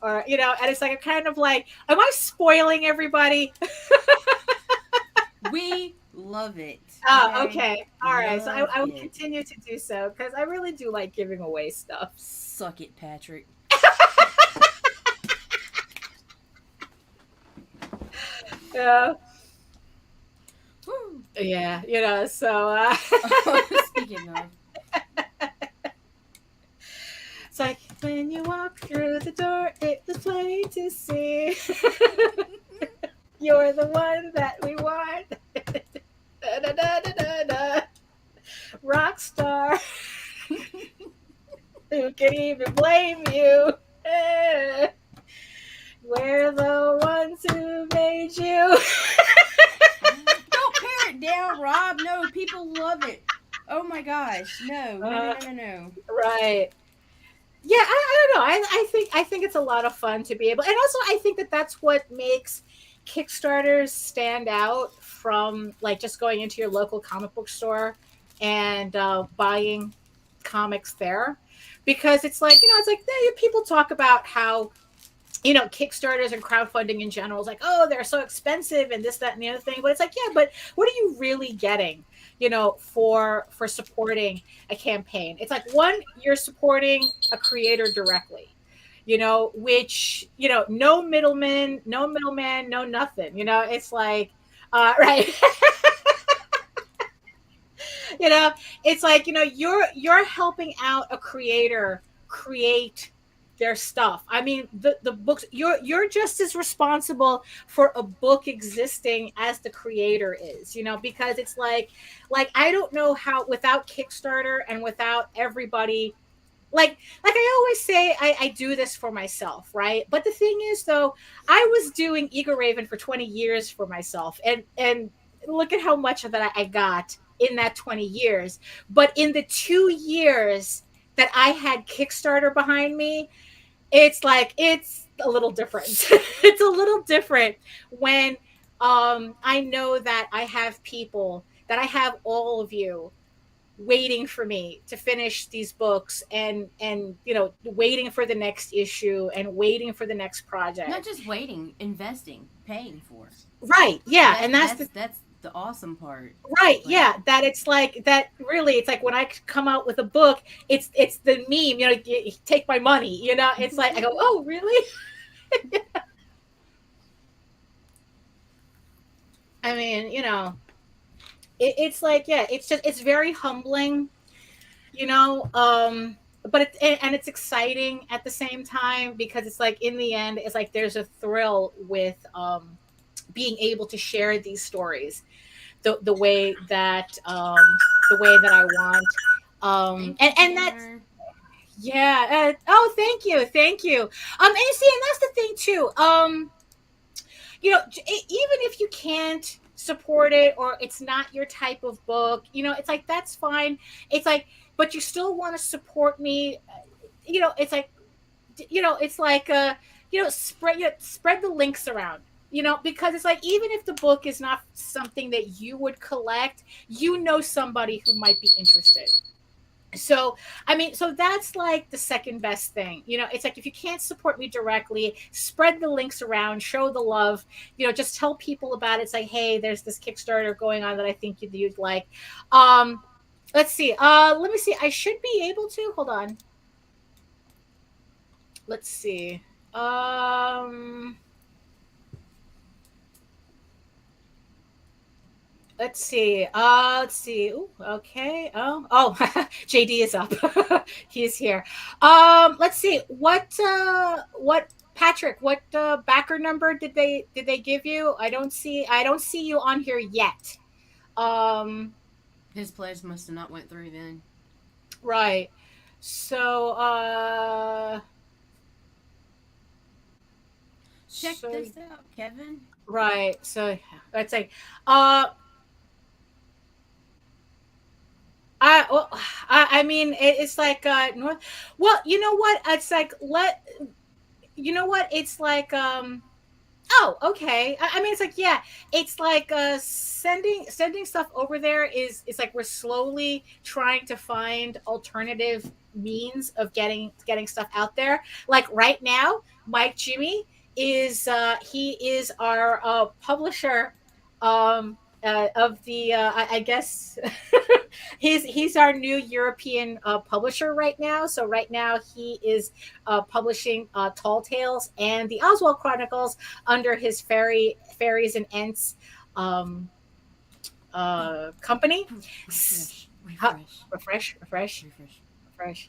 or and it's like a kind of like, am I spoiling everybody? We love it. Oh, okay. All right. So I will continue to do so because I really do like giving away stuff. Suck it, Patrick. Yeah. Woo. Yeah, so speaking of, it's like when you walk through the door, it was plain to see. You're the one that we want. Da, da, da, da, da, da. Rock star. Who can even blame you? We're the ones who made you. Don't pare it down, Rob. No, people love it. Oh my gosh, no. Right. Yeah, I don't know. I think it's a lot of fun to be able, and also I think that's what makes Kickstarters stand out from like just going into your local comic book store and buying comics there, because it's like people talk about how Kickstarters and crowdfunding in general is like, oh, they're so expensive and this, that, and the other thing. But it's like, yeah, but what are you really getting, for supporting a campaign? It's like, one, you're supporting a creator directly, which, no middleman, no nothing, it's like, right. It's like, you're helping out a creator create their stuff. I mean, the books, you're just as responsible for a book existing as the creator is, because it's like I don't know how without Kickstarter and without everybody, like I always say, I do this for myself, right? But the thing is, though, I was doing Egoraven for 20 years for myself, and look at how much of that I got in that 20 years. But in the 2 years that I had Kickstarter behind me, it's a little different. It's a little different when I know that I have people, that I have all of you waiting for me to finish these books and waiting for the next issue and waiting for the next project. Not just waiting, investing, paying for. Right. Yeah. And that's the awesome part. Right. Like, yeah. That it's like that really, it's like when I come out with a book, it's the meme, you take my money, it's like, I go, oh, really? I mean, it's like, yeah, it's very humbling, but it's exciting at the same time, because it's like, in the end, it's like, there's a thrill with, being able to share these stories the way that I want, and that's, yeah. Oh, thank you. And you see, and that's the thing too, even if you can't support it, or it's not your type of book, it's like, that's fine. It's like, but you still want to support me, it's like, spread the links around, because it's like, even if the book is not something that you would collect, somebody who might be interested. So, I mean, so that's like the second best thing, it's like, if you can't support me directly, spread the links around, show the love, just tell people about it. It's like, hey, there's this Kickstarter going on that I think you'd like. Let's see. Let me see. I should be able to, hold on. Let's see. Let's see. Ooh, okay. Oh, JD is up. He's here. Let's see. What Patrick, what backer number did they give you? I don't see you on here yet. His pledge must have not went through then. Right. So check this out, Kevin. Right. So let's say I mean, it's like North. Well, you know what? It's like you know what? It's like Oh, okay. I mean, it's like yeah, it's like sending stuff over there is it's like we're slowly trying to find alternative means of getting stuff out there. Like right now, Mike Jimmy is he is our publisher of the I guess he's our new European publisher right now. So right now he is publishing Tall Tales and the Oswald Chronicles under his Fairies and Ents company. Refresh.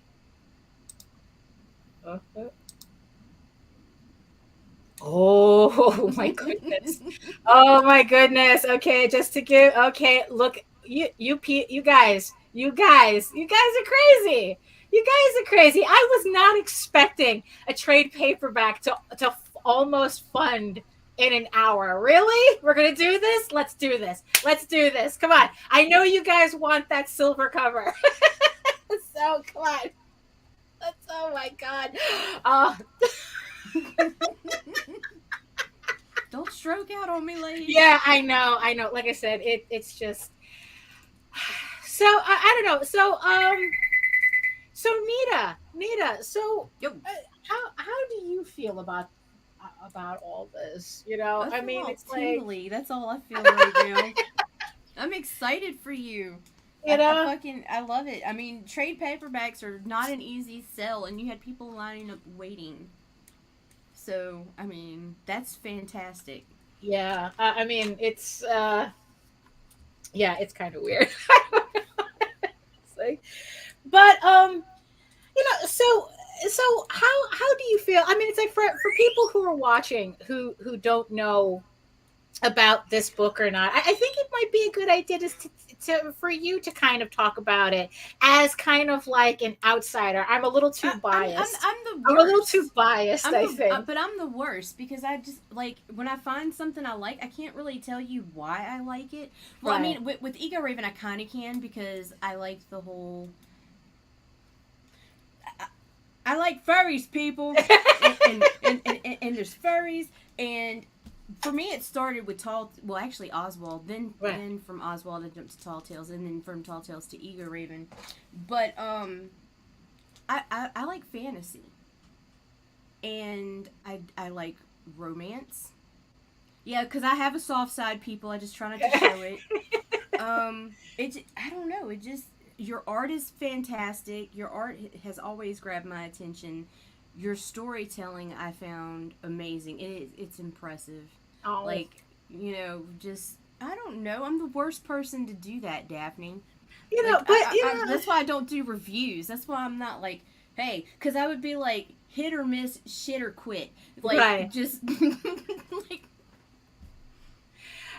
Oh my goodness. Oh my goodness. Okay, just to give look, you guys are crazy. You guys are crazy. I was not expecting a trade paperback to almost fund in an hour. Really? We're going to do this? Let's do this. Come on. I know you guys want that silver cover. So, come on. Oh my God. Don't stroke out on me, lady. Yeah, I know. Like I said, it's just so I don't know. So Nita. So how do you feel about all this? You know, I mean, it's tingly. Like that's all I feel right now. I'm excited for you. You know, I love it. I mean, trade paperbacks are not an easy sell, and you had people lining up waiting. So, I mean, that's fantastic. Yeah, I mean, it's it's kind of weird. But you know, so how do you feel? I mean, it's like for people who are watching who don't know about this book or not, I think it might be a good idea for you to kind of talk about it as kind of like an outsider. I'm a little too biased. I'm a little too biased, I think. But I'm the worst because I just like when I find something I like, I can't really tell you why I like it. Well, right. I mean, with Egoraven, I kind of can because I like the whole. I like furries, people, and there's furries, and for me it started with Oswald, then from Oswald I jumped to Tall Tales, and then from Tall Tales to Egoraven, but I like fantasy, and I like romance, because I have a soft side, people. I just try not to show it. I don't know, it just. Your art is fantastic. Your art has always grabbed my attention. Your storytelling I found amazing. It's impressive. Oh. Like, you know, just, I don't know. I'm the worst person to do that, Daphne. You know, like, but that's why I don't do reviews. That's why I'm not like, hey, because I would be like, hit or miss, shit or quit. Like, right. Just, like.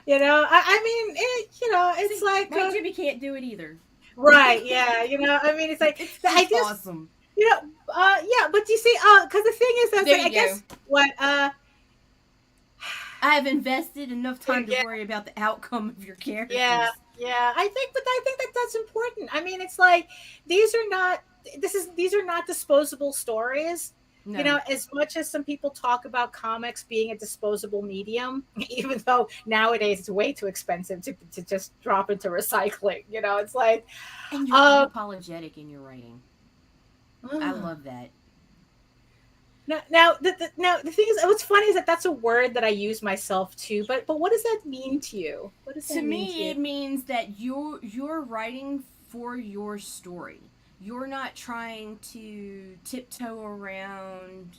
You know, I mean, it's like. Like, Jimmy can't do it either. Right, yeah, you know, I mean, it's like it's awesome. You know, but you see, because the thing is, I guess what I have invested enough time to worry about the outcome of your characters. Yeah, I think that's important. I mean, it's like these are not disposable stories. No. You know, as much as some people talk about comics being a disposable medium, even though nowadays it's way too expensive to just drop into recycling. You know, it's like... And you're unapologetic in your writing. I love that. Now, the thing is, what's funny is that's a word that I use myself too, but what does that mean to you? What does that mean to you? It means that you're writing for your story. You're not trying to tiptoe around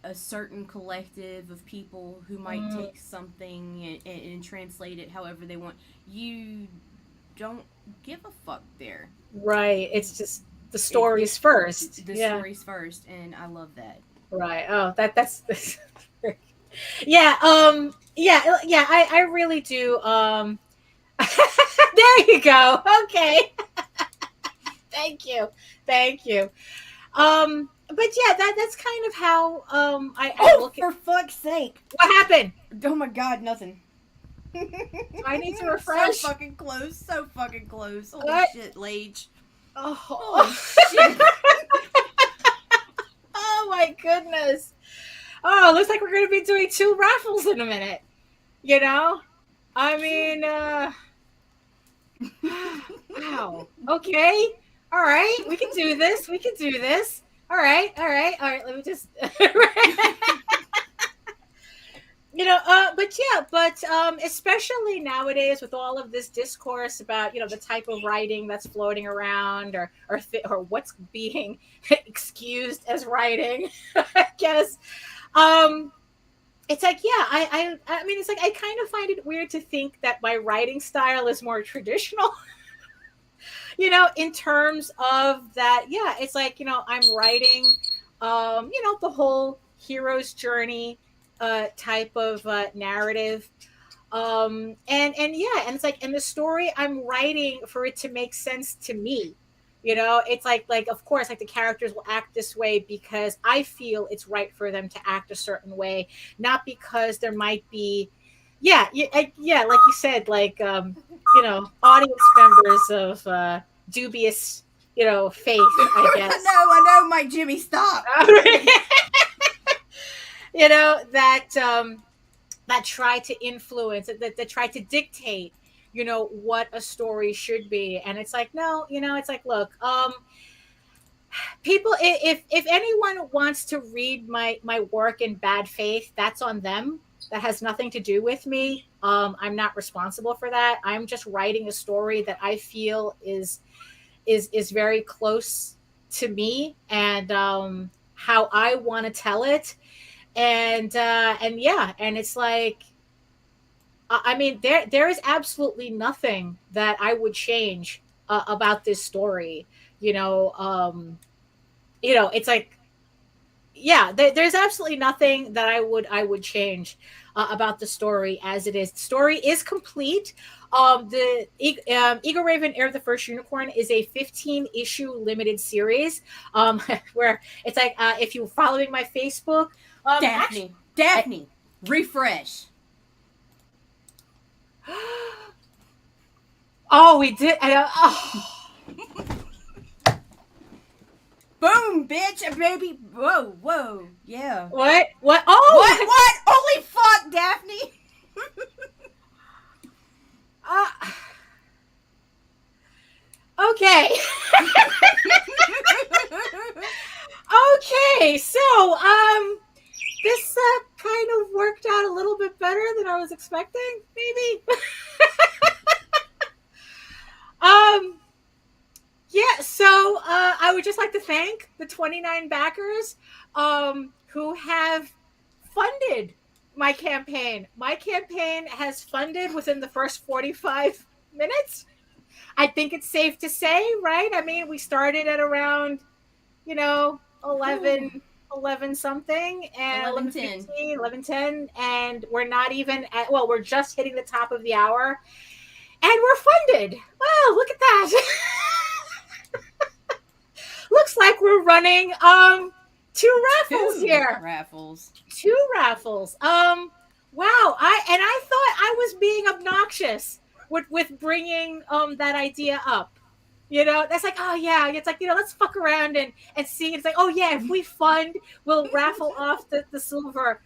a certain collective of people who might take something and translate it however they want. You don't give a fuck there. Right. It's just the stories first. The stories first, and I love that. Right. Oh, that's yeah. Yeah. I really do. There you go. Okay. Thank you. But yeah, that's kind of how I look at. For fuck's sake! What happened? Oh my god, nothing. I need to refresh. So fucking close. So fucking close. Holy What? shit, Lage. Oh, Holy shit. Oh my goodness. Oh, looks like we're gonna be doing 2 raffles in a minute. You know? I mean, wow. Okay. All right. We can do this. All right. Let me just but especially nowadays with all of this discourse about, the type of writing that's floating around or what's being excused as writing, I guess. It's like, yeah, I mean, it's like, I kind of find it weird to think that my writing style is more traditional, in terms of that. Yeah, it's like, I'm writing, the whole hero's journey type of narrative. And yeah, and it's like, and the story I'm writing for it to make sense to me. It's like of course, like the characters will act this way because I feel it's right for them to act a certain way, not because there might be, like you said, like audience members of dubious, faith, I guess. I know, Mike Jimmy, stop. That try to influence, that try to dictate, what a story should be. And it's like, no, it's like, look, people, if anyone wants to read my work in bad faith, that's on them. That has nothing to do with me. I'm not responsible for that. I'm just writing a story that I feel is very close to me and how I want to tell it. And yeah, and it's like, I mean, there is absolutely nothing that I would change about this story. It's like, yeah, there's absolutely nothing that I would change about the story as it is. The story is complete. The Egoraven, Heir of the First Unicorn is a 15-issue limited series, where it's like, if you're following my Facebook, Daphne, refresh. Oh, we did. Boom, bitch, baby. Whoa, yeah. What? Oh, what? Holy fuck, Daphne. Okay. Okay, so this kind of worked out a little bit better than I was expecting, maybe. Yeah, so I would just like to thank the 29 backers who have funded my campaign. My campaign has funded within the first 45 minutes. I think it's safe to say, right? I mean, we started at around, 11 something and 11:15, 11:10, and we're not even at, well, we're just hitting the top of the hour and we're funded. Wow, look at that. Looks like we're running 2 raffles here. Two raffles. Wow. I thought I was being obnoxious with bringing that idea up. That's like, oh yeah, it's like, let's fuck around and see. It's like, oh yeah, if we fund, we'll raffle off the silver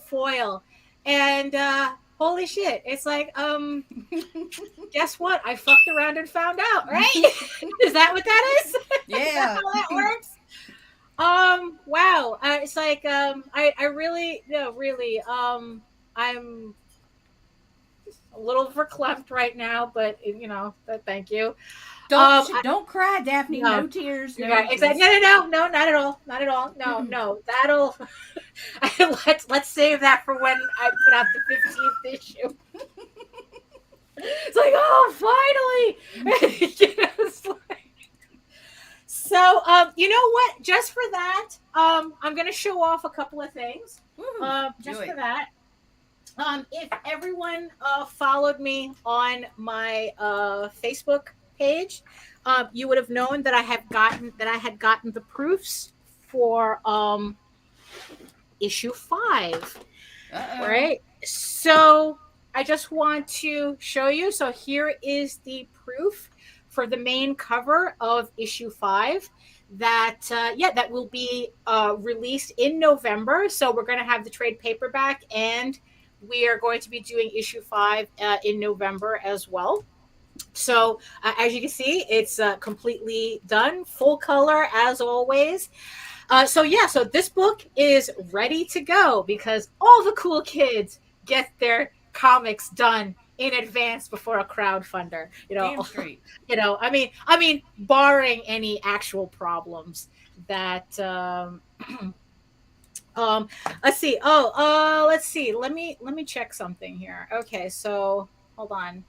foil. And holy shit, it's like, guess what? I fucked around and found out, right? Is that what that is? Yeah. Is that how that works? Wow. It's like, I really, really, I'm a little verklempt right now, but thank you. Don't cry, Daphne. No tears. No, exactly. No, not at all. Not at all. No. That'll let's save that for when I put out the 15th issue. It's like, oh, finally. It's like... So, know what? Just for that, I'm going to show off a couple of things. Just for that. If everyone followed me on my Facebook page, you would have known that I had gotten the proofs for issue 5. Right? So I just want to show you. So here is the proof for the main cover of issue 5 that will be released in November. So we're going to have the trade paperback, and we are going to be doing issue 5 in November as well. So as you can see, it's completely done, full color as always. So this book is ready to go because all the cool kids get their comics done in advance before a crowdfunder. Damn straight. I mean, barring any actual problems that. Let's see. Let's see. Let me check something here. Okay, so hold on.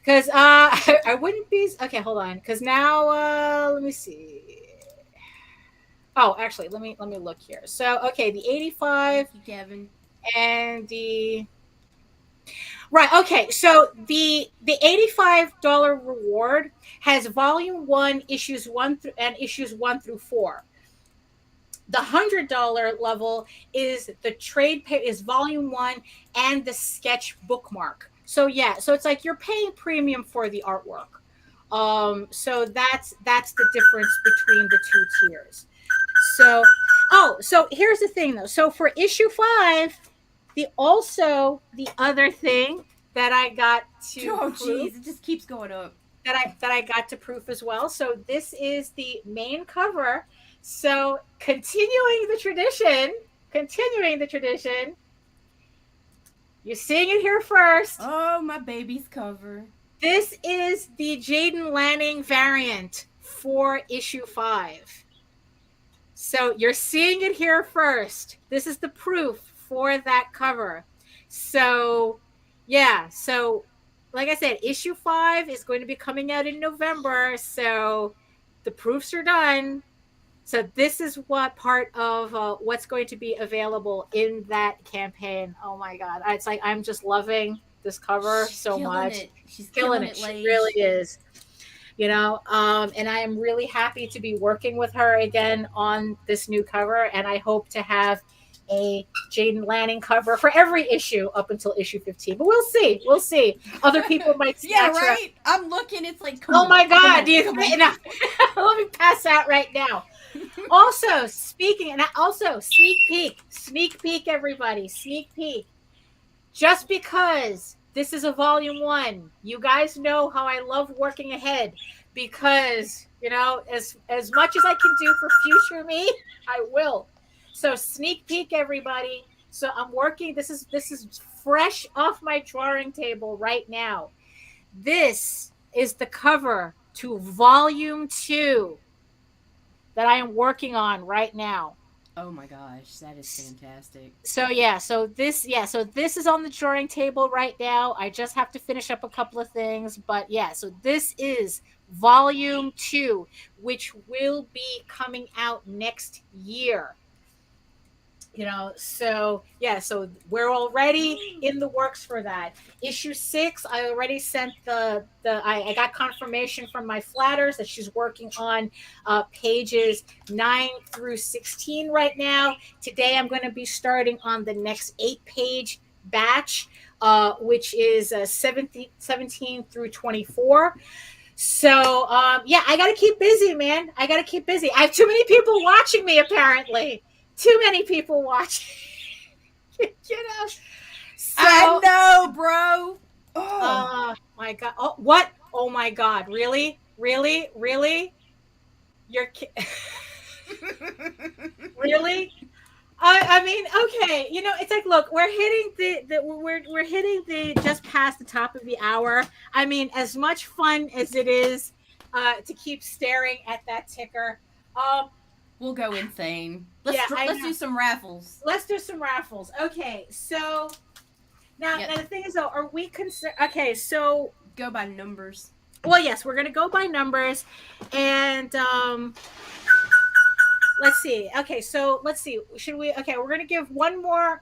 Because I wouldn't be okay. Hold on. Because now let me see. Oh, actually, let me look here. So okay, the 85. Thank you, Kevin. And the right. Okay, so the $85 reward has volume 1, issues 1 through 4. The $100 level is the is volume 1 and the sketch bookmark. So so it's like you're paying premium for the artwork. So that's the difference between the two tiers. So so here's the thing though. So for issue 5, the other thing that I got to it just keeps going up. That I got to proof as well. So this is the main cover. So continuing the tradition, you're seeing it here first. Oh, my baby's cover. This is the Jaden Lanning variant for issue 5. So you're seeing it here first. This is the proof for that cover. So so like I said, issue 5 is going to be coming out in November. So the proofs are done. So this is what part of what's going to be available in that campaign. Oh my God. It's like, I'm just loving this cover so much. She's killing it. She really is. And I am really happy to be working with her again on this new cover. And I hope to have a Jaden Lanning cover for every issue up until issue 15. But we'll see. Other people might yeah, right? I'm looking. It's like, oh my God. Let me pass out right now. Also, sneak peek, everybody, sneak peek. Just because this is a volume 1, you guys know how I love working ahead because, as much as I can do for future me, I will. So sneak peek, everybody. So I'm working. This is fresh off my drawing table right now. This is the cover to volume 2 that I am working on right now. Oh my gosh, that is fantastic. So this is on the drawing table right now. I just have to finish up a couple of things, but so this is volume 2, which will be coming out next year. So we're already in the works for that. Issue 6, I already sent I got confirmation from my flatters that she's working on pages 9 through 16 right now. Today I'm going to be starting on the next 8-page batch, which is 17 through 24. So I got to keep busy, man. I got to keep busy. I have too many people watching me, apparently. Too many people watching. So, I know, bro. Oh my God. Oh, what? Oh my God. Really? You're really? I mean, okay. It's like, look, we're hitting we're hitting the just past the top of the hour. I mean, as much fun as it is to keep staring at that ticker. We'll go insane. Let's do some raffles. Okay, so now the thing is though, are we concerned? Okay, so go by numbers. Well, yes, we're gonna go by numbers, and let's see. Okay, so let's see. Should we? Okay, we're gonna give one more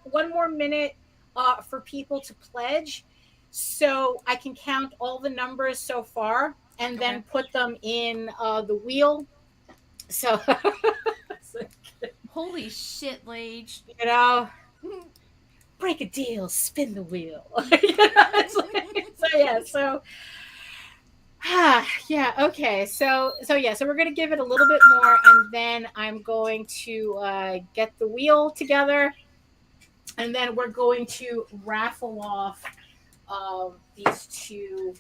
minute for people to pledge, so I can count all the numbers so far and then put them in the wheel. So, Holy shit, Lage. you know, break a deal, spin the wheel. Yeah, okay. So we're gonna give it a little bit more, and then I'm going to get the wheel together, and then we're going to raffle off these two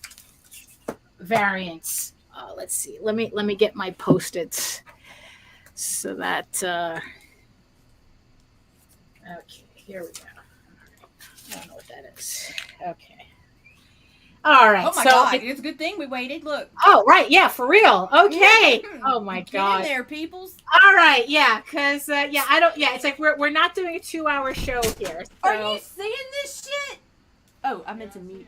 variants. Let's see. Let me get my post-its so that. Okay, here we go. I don't know what that is. Okay. All right. Oh my god! It's a good thing we waited. Look. Oh right, yeah, for real. Okay. Oh my god. Get in there, peoples. All right, yeah, because yeah, I don't. Yeah, it's like we're not doing a 2-hour show here. So. Are you seeing this shit? Oh, I meant to mute.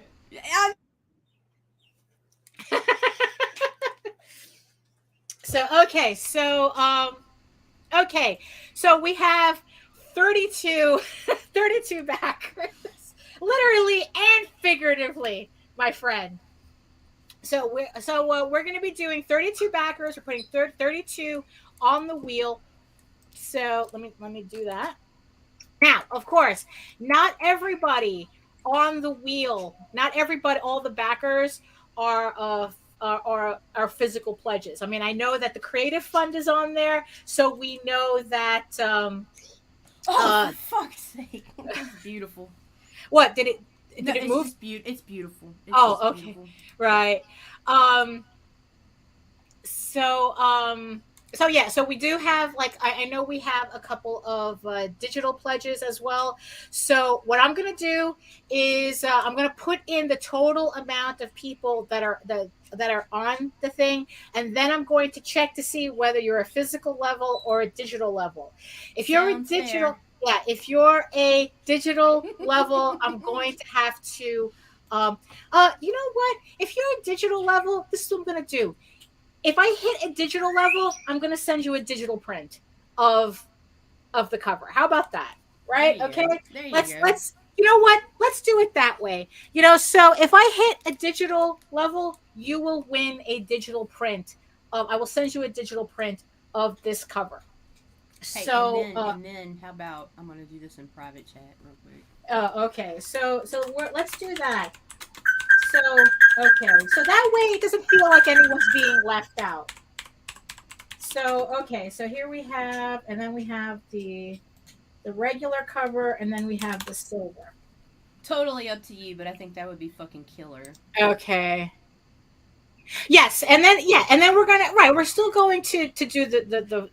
So okay, so we have 32 backers, literally and figuratively, my friend. So we're going to be doing 32 backers. We're putting 32 on the wheel. So let me do that. Now, of course, not everybody on the wheel, not everybody, all the backers are physical pledges. I mean, I know that the Creative Fund is on there, so we know that. For fuck's sake! It's beautiful. What did it? Did it move? It's beautiful. It's okay. Beautiful. Right. So yeah, so we do have, like, I know we have a couple of digital pledges as well. So what I'm going to do is I'm going to put in the total amount of people that are on the thing, and then I'm going to check to see whether you're a physical level or a digital level. If you're a digital, if you're a digital level, I'm going to have to, you know what? If you're a digital level, this is what I'm going to do. If I hit a digital level, I'm going to send you a digital print of the cover. How about that? Right? Okay. Let's you know what? Let's do it that way. You know, so if I hit a digital level, you will win a digital print. I will send you a digital print of this cover. Hey, so and then how about I'm going to do this in private chat real quick. Okay. So let's do that. So, okay. So that way it doesn't feel like anyone's being left out. So, okay. So here we have, and then we have the regular cover, and then we have the silver. Totally up to you, but I think that would be fucking killer. Okay. Yes, and then we're gonna, we're still going to do the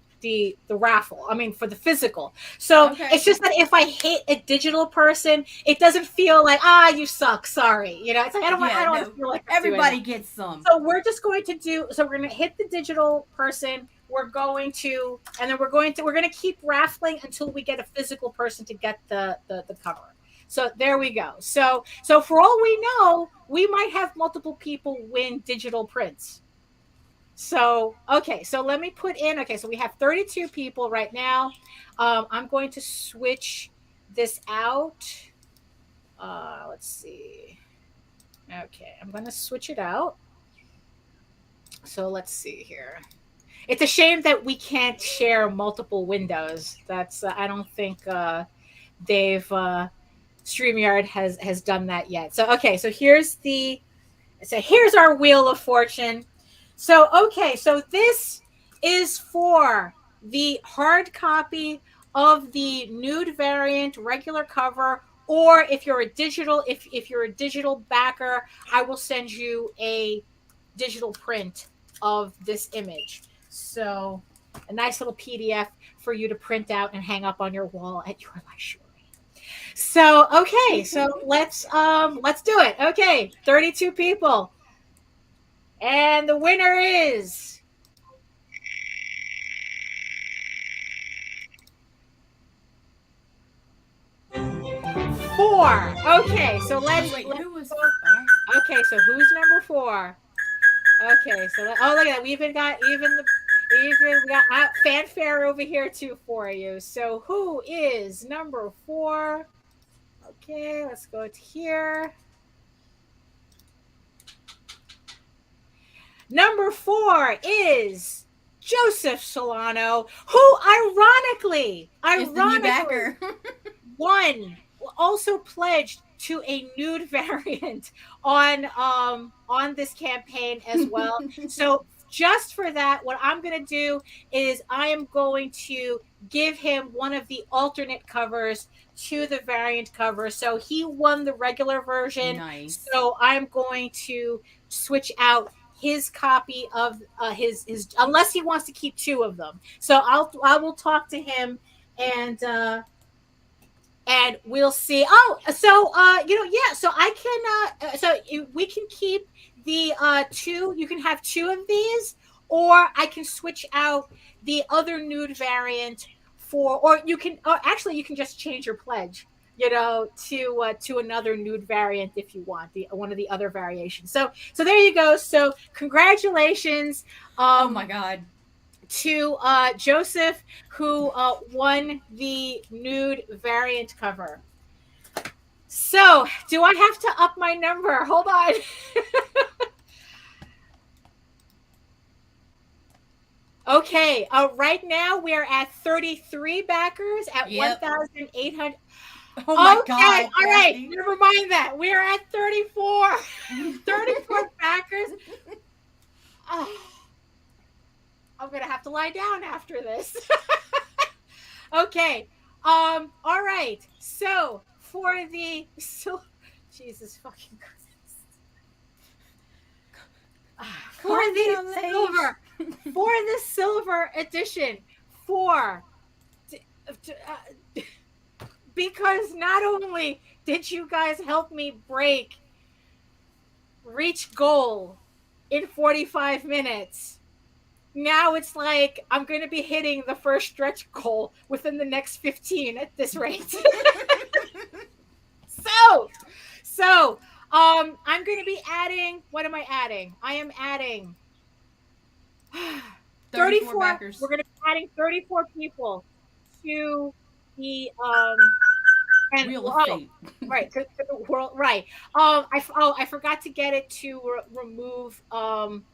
raffle. I mean, for the physical. So It's just that if I hit a digital person, it doesn't feel like, you suck. Sorry. You know, it's like I don't want to feel like everybody gets some. So we're just going to we're going to hit the digital person. We're going to keep raffling until we get a physical person to get the cover. So there we go. So for all we know, we might have multiple people win digital prints. So, okay, so let me put in, so we have 32 people right now. I'm going to switch this out. Let's see. Okay, I'm going to switch it out. So let's see here. It's a shame that we can't share multiple windows. That's, I don't think Dave StreamYard has done that yet. So, okay, so here's our Wheel of Fortune. So, okay, so this is for the hard copy of the nude variant, regular cover, or if you're a digital backer, I will send you a digital print of this image. So, a nice little PDF for you to print out and hang up on your wall at your library. So, okay, so let's do it. Okay, 32 people. And the winner is four. Okay, so let's. Wait, who was? Okay, so who's number 4? Okay, so oh look at that. We even got we got fanfare over here too for you. So who is number 4? Okay, let's go to here. Number 4 is Joseph Solano, who ironically Is the new backer. also pledged to a nude variant on this campaign as well. So just for that, what I'm going to do is I am going to give him one of the alternate covers to the variant cover. So he won the regular version. Nice. So I'm going to switch out his copy of his unless he wants to keep 2 of them. So I will talk to him and we'll see. Oh, so yeah. So I can so we can keep the 2. You can have 2 of these, or I can switch out the other nude variant or you can actually you can just change your pledge, to another nude variant if you want one of the other variations. So there you go. So congratulations. Oh my God. To Joseph, who won the nude variant cover. So, do I have to up my number? Hold on. Okay, right now we are at 33 backers at 1,800. Oh my God. All right, never mind that. We are at 34. 34 backers. Oh. I'm gonna have to lie down after this. Okay. All right. So for the Jesus fucking goodness. For the silver edition, because not only did you guys help me reach goal in 45 minutes. Now it's like I'm going to be hitting the first stretch goal within the next 15 at this rate. So, I'm going to be adding. What am I adding? I am adding 34 backers. We're going to be adding 34 people to the and Wheel of Fate. Right, to the world. Right. I forgot to get it to remove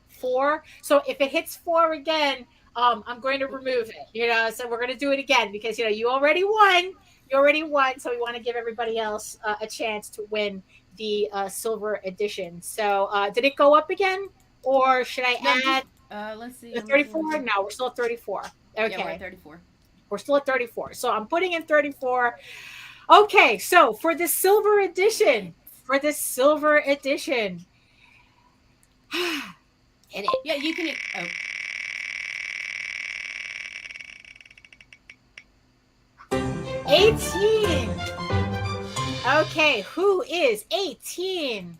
4. So if it hits 4 again, I'm going to remove it. So we're going to do it again because you already won. So we want to give everybody else a chance to win the silver edition. So did it go up again, or should I add? Let's see. 34. No, we're still at 34. Okay, yeah, we're at 34. We're still at 34. So I'm putting in 34. Okay, so for the silver edition, hit it. Yeah, you can. Oh. 18. Okay, who is 18?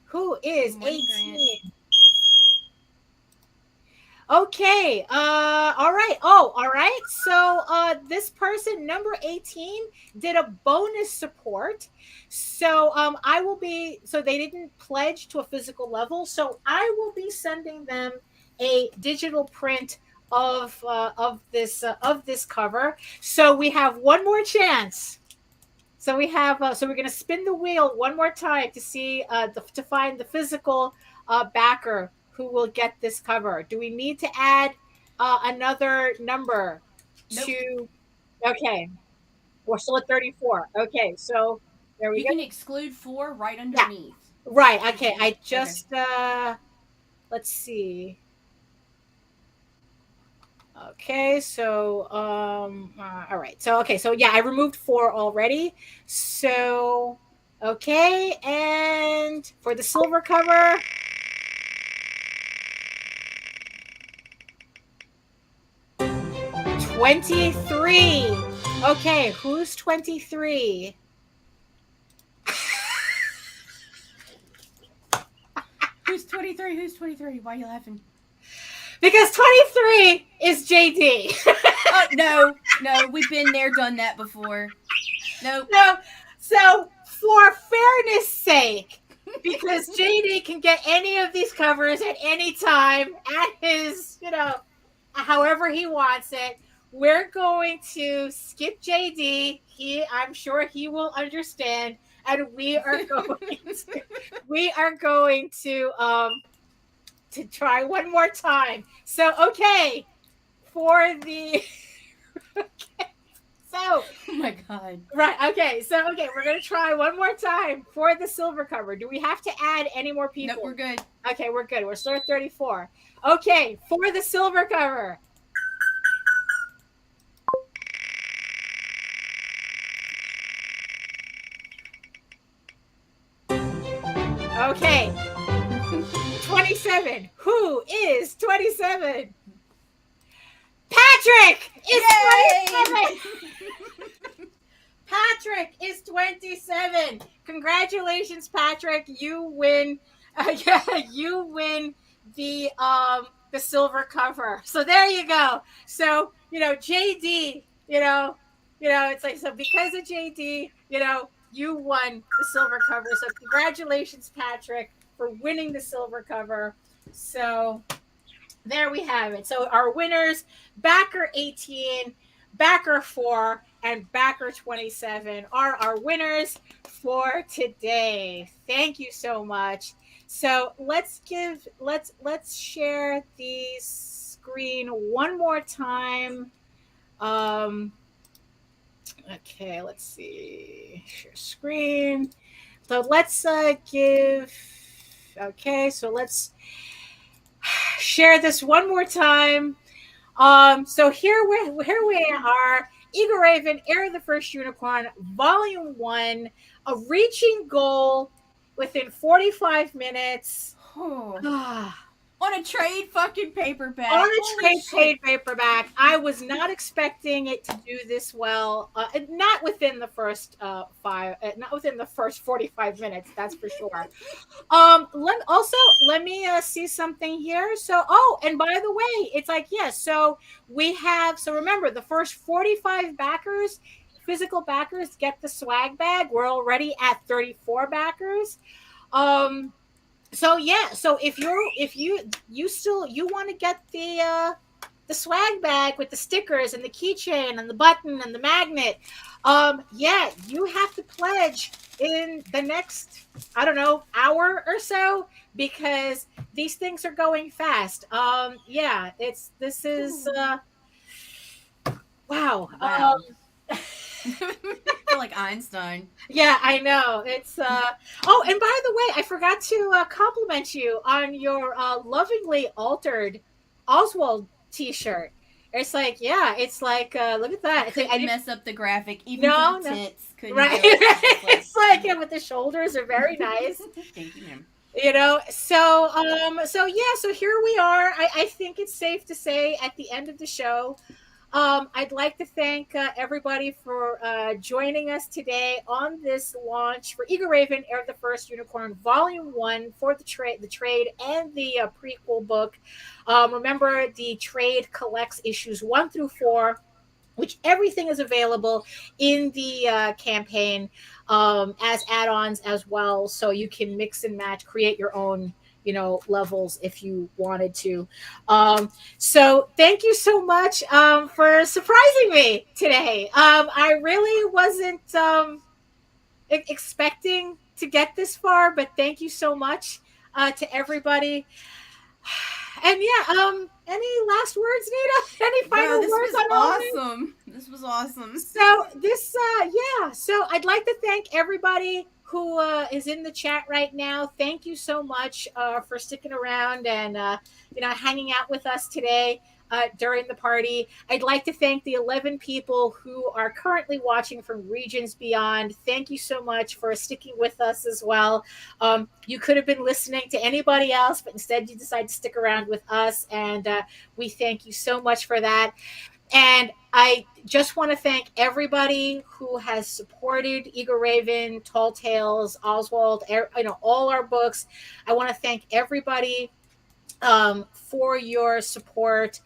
Who is 18? Okay. All right. Oh, all right. So this person, number 18, did a bonus support. So I will be, so they didn't pledge to a physical level. So I will be sending them a digital print of this cover. So we have one more chance. So we have so we're going to spin the wheel one more time to see to find the physical backer who will get this cover. Do we need to add another number to? Okay, we're still at 34. Okay, so there we go. You can exclude 4 right underneath. Yeah. Right. Okay. I just let's see. Okay, so all right. So okay, so yeah, I removed 4 already. So okay, and for the silver cover. 23. Okay, who's 23? Who's 23? Who's 23? Why are you laughing? Because 23 is JD. Oh, no, we've been there, done that before. Nope. No, so for fairness sake, because JD can get any of these covers at any time at his, however he wants it. We're going to skip JD. I'm sure he will understand, and we are going to try one more time. So okay, for the okay. So, oh my god. Right. Okay. So, we're going to try one more time for the silver cover. Do we have to add any more people? Nope, we're good. Okay, we're good. We're still at 34. Okay, for the silver cover. Okay. 27. Who is 27? Patrick is 27. Patrick is 27. Congratulations, Patrick. You win. You win the silver cover. So there you go. So JD. It's like, so because of JD. You won the silver cover. So congratulations, Patrick, for winning the silver cover. So there we have it. So our winners: Backer 18, Backer 4, and Backer 27 are our winners for today. Thank you so much. So let's share the screen one more time. Okay, let's see. Share screen. So let's so let's share this one more time. So here we are. Egoraven, Heir of the First Unicorn, Volume 1, a reaching goal within 45 minutes. On a trade fucking paperback. On a trade paperback. I was not expecting it to do this well. Not within the first not within the first 45 minutes, that's for sure. Let me see something here. So, and by the way, it's like, yes, so we have, so remember, the first 45 backers, physical backers, get the swag bag. We're already at 34 backers. So yeah, so if you want to get the swag bag with the stickers and the keychain and the button and the magnet, you have to pledge in the next, I don't know, hour or so, because these things are going fast. This is wow. I feel like Einstein. Yeah, I know. It's and by the way, I forgot to compliment you on your lovingly altered Oswald t-shirt. It's like, it's like, look at that. I couldn't mess up the graphic, even no, the tits. Couldn't right. It's like, but the shoulders are very nice. Thank you, ma'am. So here we are. I think it's safe to say at the end of the show, I'd like to thank everybody for joining us today on this launch for Egoraven, Heir of the First Unicorn, Volume 1 for the trade and the prequel book. Remember, the trade collects issues 1 through 4, which everything is available in the campaign as add-ons as well, so you can mix and match, create your own levels if you wanted to. So thank you so much for surprising me today. I really wasn't expecting to get this far, but thank you so much to everybody. And any last words, Nita? Any final words? This was awesome. This was awesome. So so I'd like to thank everybody who is in the chat right now. Thank you so much for sticking around and hanging out with us today during the party. I'd like to thank the 11 people who are currently watching from Regions Beyond. Thank you so much for sticking with us as well. You could have been listening to anybody else, but instead you decided to stick around with us, and we thank you so much for that. And I just want to thank everybody who has supported Egoraven, Tall Tales, Oswald, all our books. I want to thank everybody for your support.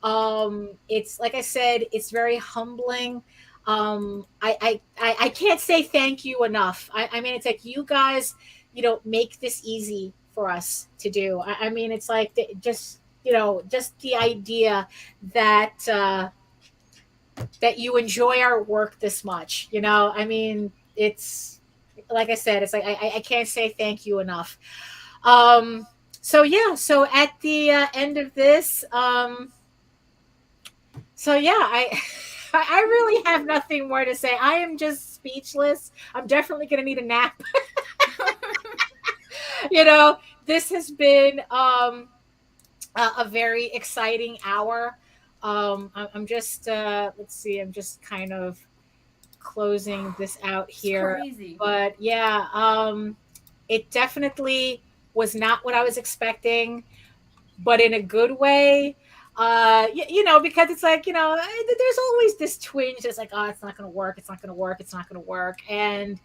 It's like I said, it's very humbling. I can't say thank you enough. I mean, it's like you guys make this easy for us to do. I mean, it's like just the idea that that you enjoy our work this much. I mean, it's like I said, it's like I can't say thank you enough. So yeah, so at the end of this, so yeah, I really have nothing more to say. I am just speechless. I'm definitely gonna need a nap. This has been a very exciting hour. I'm just let's see, I'm just kind of closing this out here. Crazy. But yeah, it definitely was not what I was expecting, but in a good way. Because it's like, there's always this twinge that's like, oh, it's not going to work. It's not going to work. It's not going to work. And,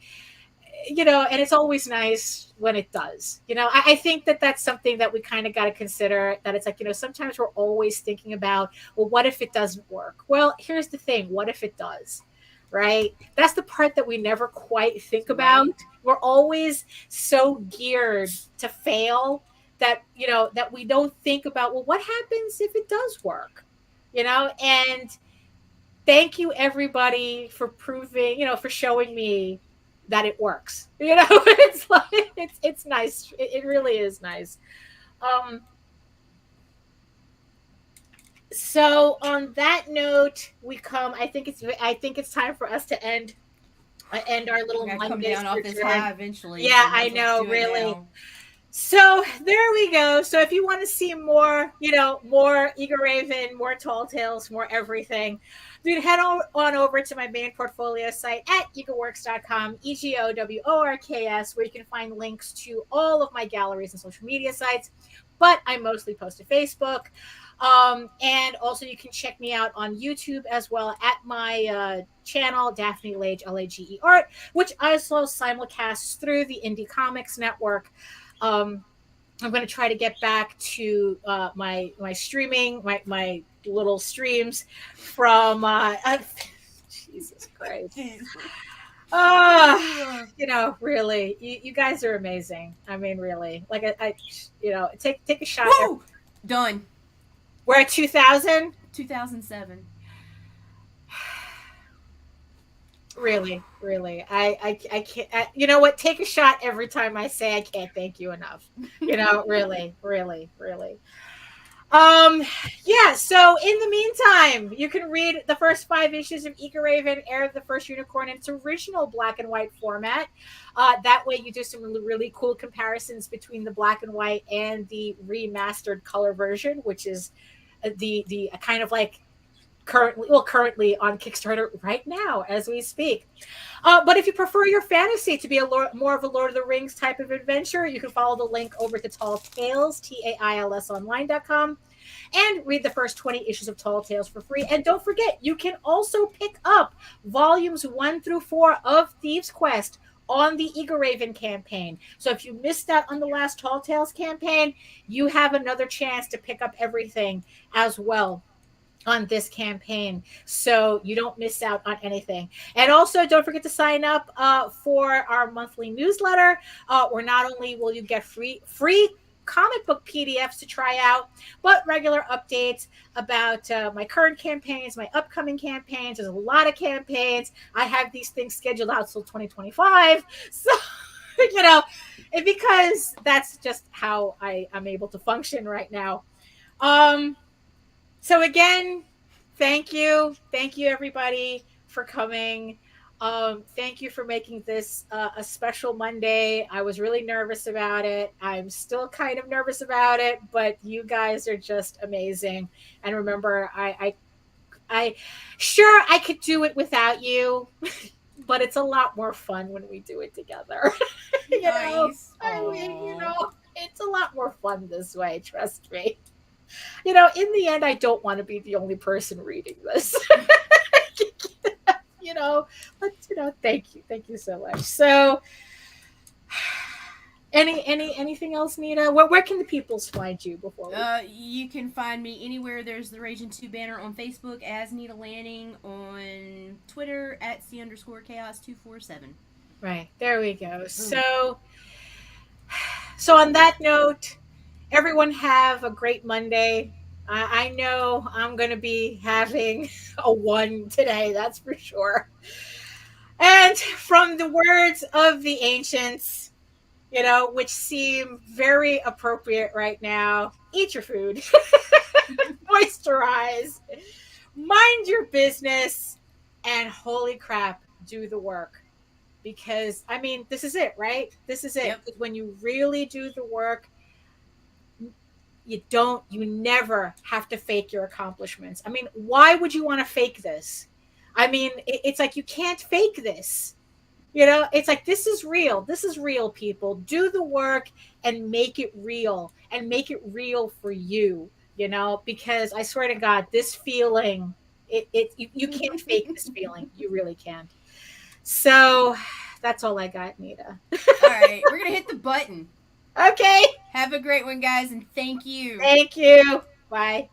and it's always nice when it does. I think that that's something that we kind of got to consider, that it's like, sometimes we're always thinking about, well, what if it doesn't work? Well, here's the thing. What if it does? Right? That's the part that we never quite think about. Right. We're always so geared to fail that that we don't think about, well, what happens if it does work? And thank you everybody for proving, for showing me that it works. It's like it's nice. It really is nice. So on that note, I think it's time for us to end our little Mondays. Come down off this high eventually. Yeah, I know, really. So there we go. So if you want to see more, more Egoraven, more Tall Tales, more everything, dude, head on over to my main portfolio site at egoworks.com, EGOWORKS, where you can find links to all of my galleries and social media sites. But I mostly post to Facebook. And also you can check me out on YouTube as well at my channel, Daphne Lage, Lage Art, which I also simulcasts through the Indie Comics Network. I'm going to try to get back to my streaming, my little streams from Jesus Christ. Really, you guys are amazing. I mean, really, like I take a shot. Woo! Done. We're at 2000? 2007. Really. I can't. You know what? Take a shot every time I say I can't thank you enough. Really. Yeah. So in the meantime, you can read the first 5 issues of Egoraven, Heir of the First Unicorn, in its original black and white format. That way, you do some really cool comparisons between the black and white and the remastered color version, which is the kind of like currently on Kickstarter right now as we speak. But if you prefer your fantasy to be more of a Lord of the Rings type of adventure, you can follow the link over to Tall Tales, TAILSonline.com, and read the first 20 issues of Tall Tales for free. And don't forget, you can also pick up volumes 1 through 4 of Thieves' Quest on the Egoraven campaign. So if you missed out on the last Tall Tales campaign, you have another chance to pick up everything as well on this campaign, so you don't miss out on anything. And also, don't forget to sign up for our monthly newsletter, where not only will you get free comic book PDFs to try out, but regular updates about my current campaigns, my upcoming campaigns. There's a lot of campaigns. I have these things scheduled out till 2025. So, because that's just how I'm able to function right now. So again, thank you everybody for coming. Thank you for making this a special Monday. I was really nervous about it. I'm still kind of nervous about it, but you guys are just amazing. And remember, I sure I could do it without you, but it's a lot more fun when we do it together. Nice. I mean, it's a lot more fun this way, trust me. In the end, I don't want to be the only person reading this. But thank you so much. So, anything else, Nita? Where can the peoples find you before? You can find me anywhere there's the Ragin 2 banner, on Facebook as Nita Lanning, on Twitter at C_chaos247. Right, there we go. So, So on that note, everyone have a great Monday. I know I'm going to be having a 1 today, that's for sure. And from the words of the ancients, which seem very appropriate right now, eat your food, moisturize, mind your business, and holy crap, do the work. Because, I mean, this is it, right? This is it. Yep. When you really do the work, you never have to fake your accomplishments. I mean, why would you want to fake this? I mean, it's like you can't fake this. It's like, this is real. This is real, people. Do the work and make it real, and make it real for you, because I swear to God, this feeling, you can't fake this feeling. You really can't. So that's all I got, Nita. All right, we're going to hit the button. Okay. Have a great one, guys, and thank you. Thank you. Bye.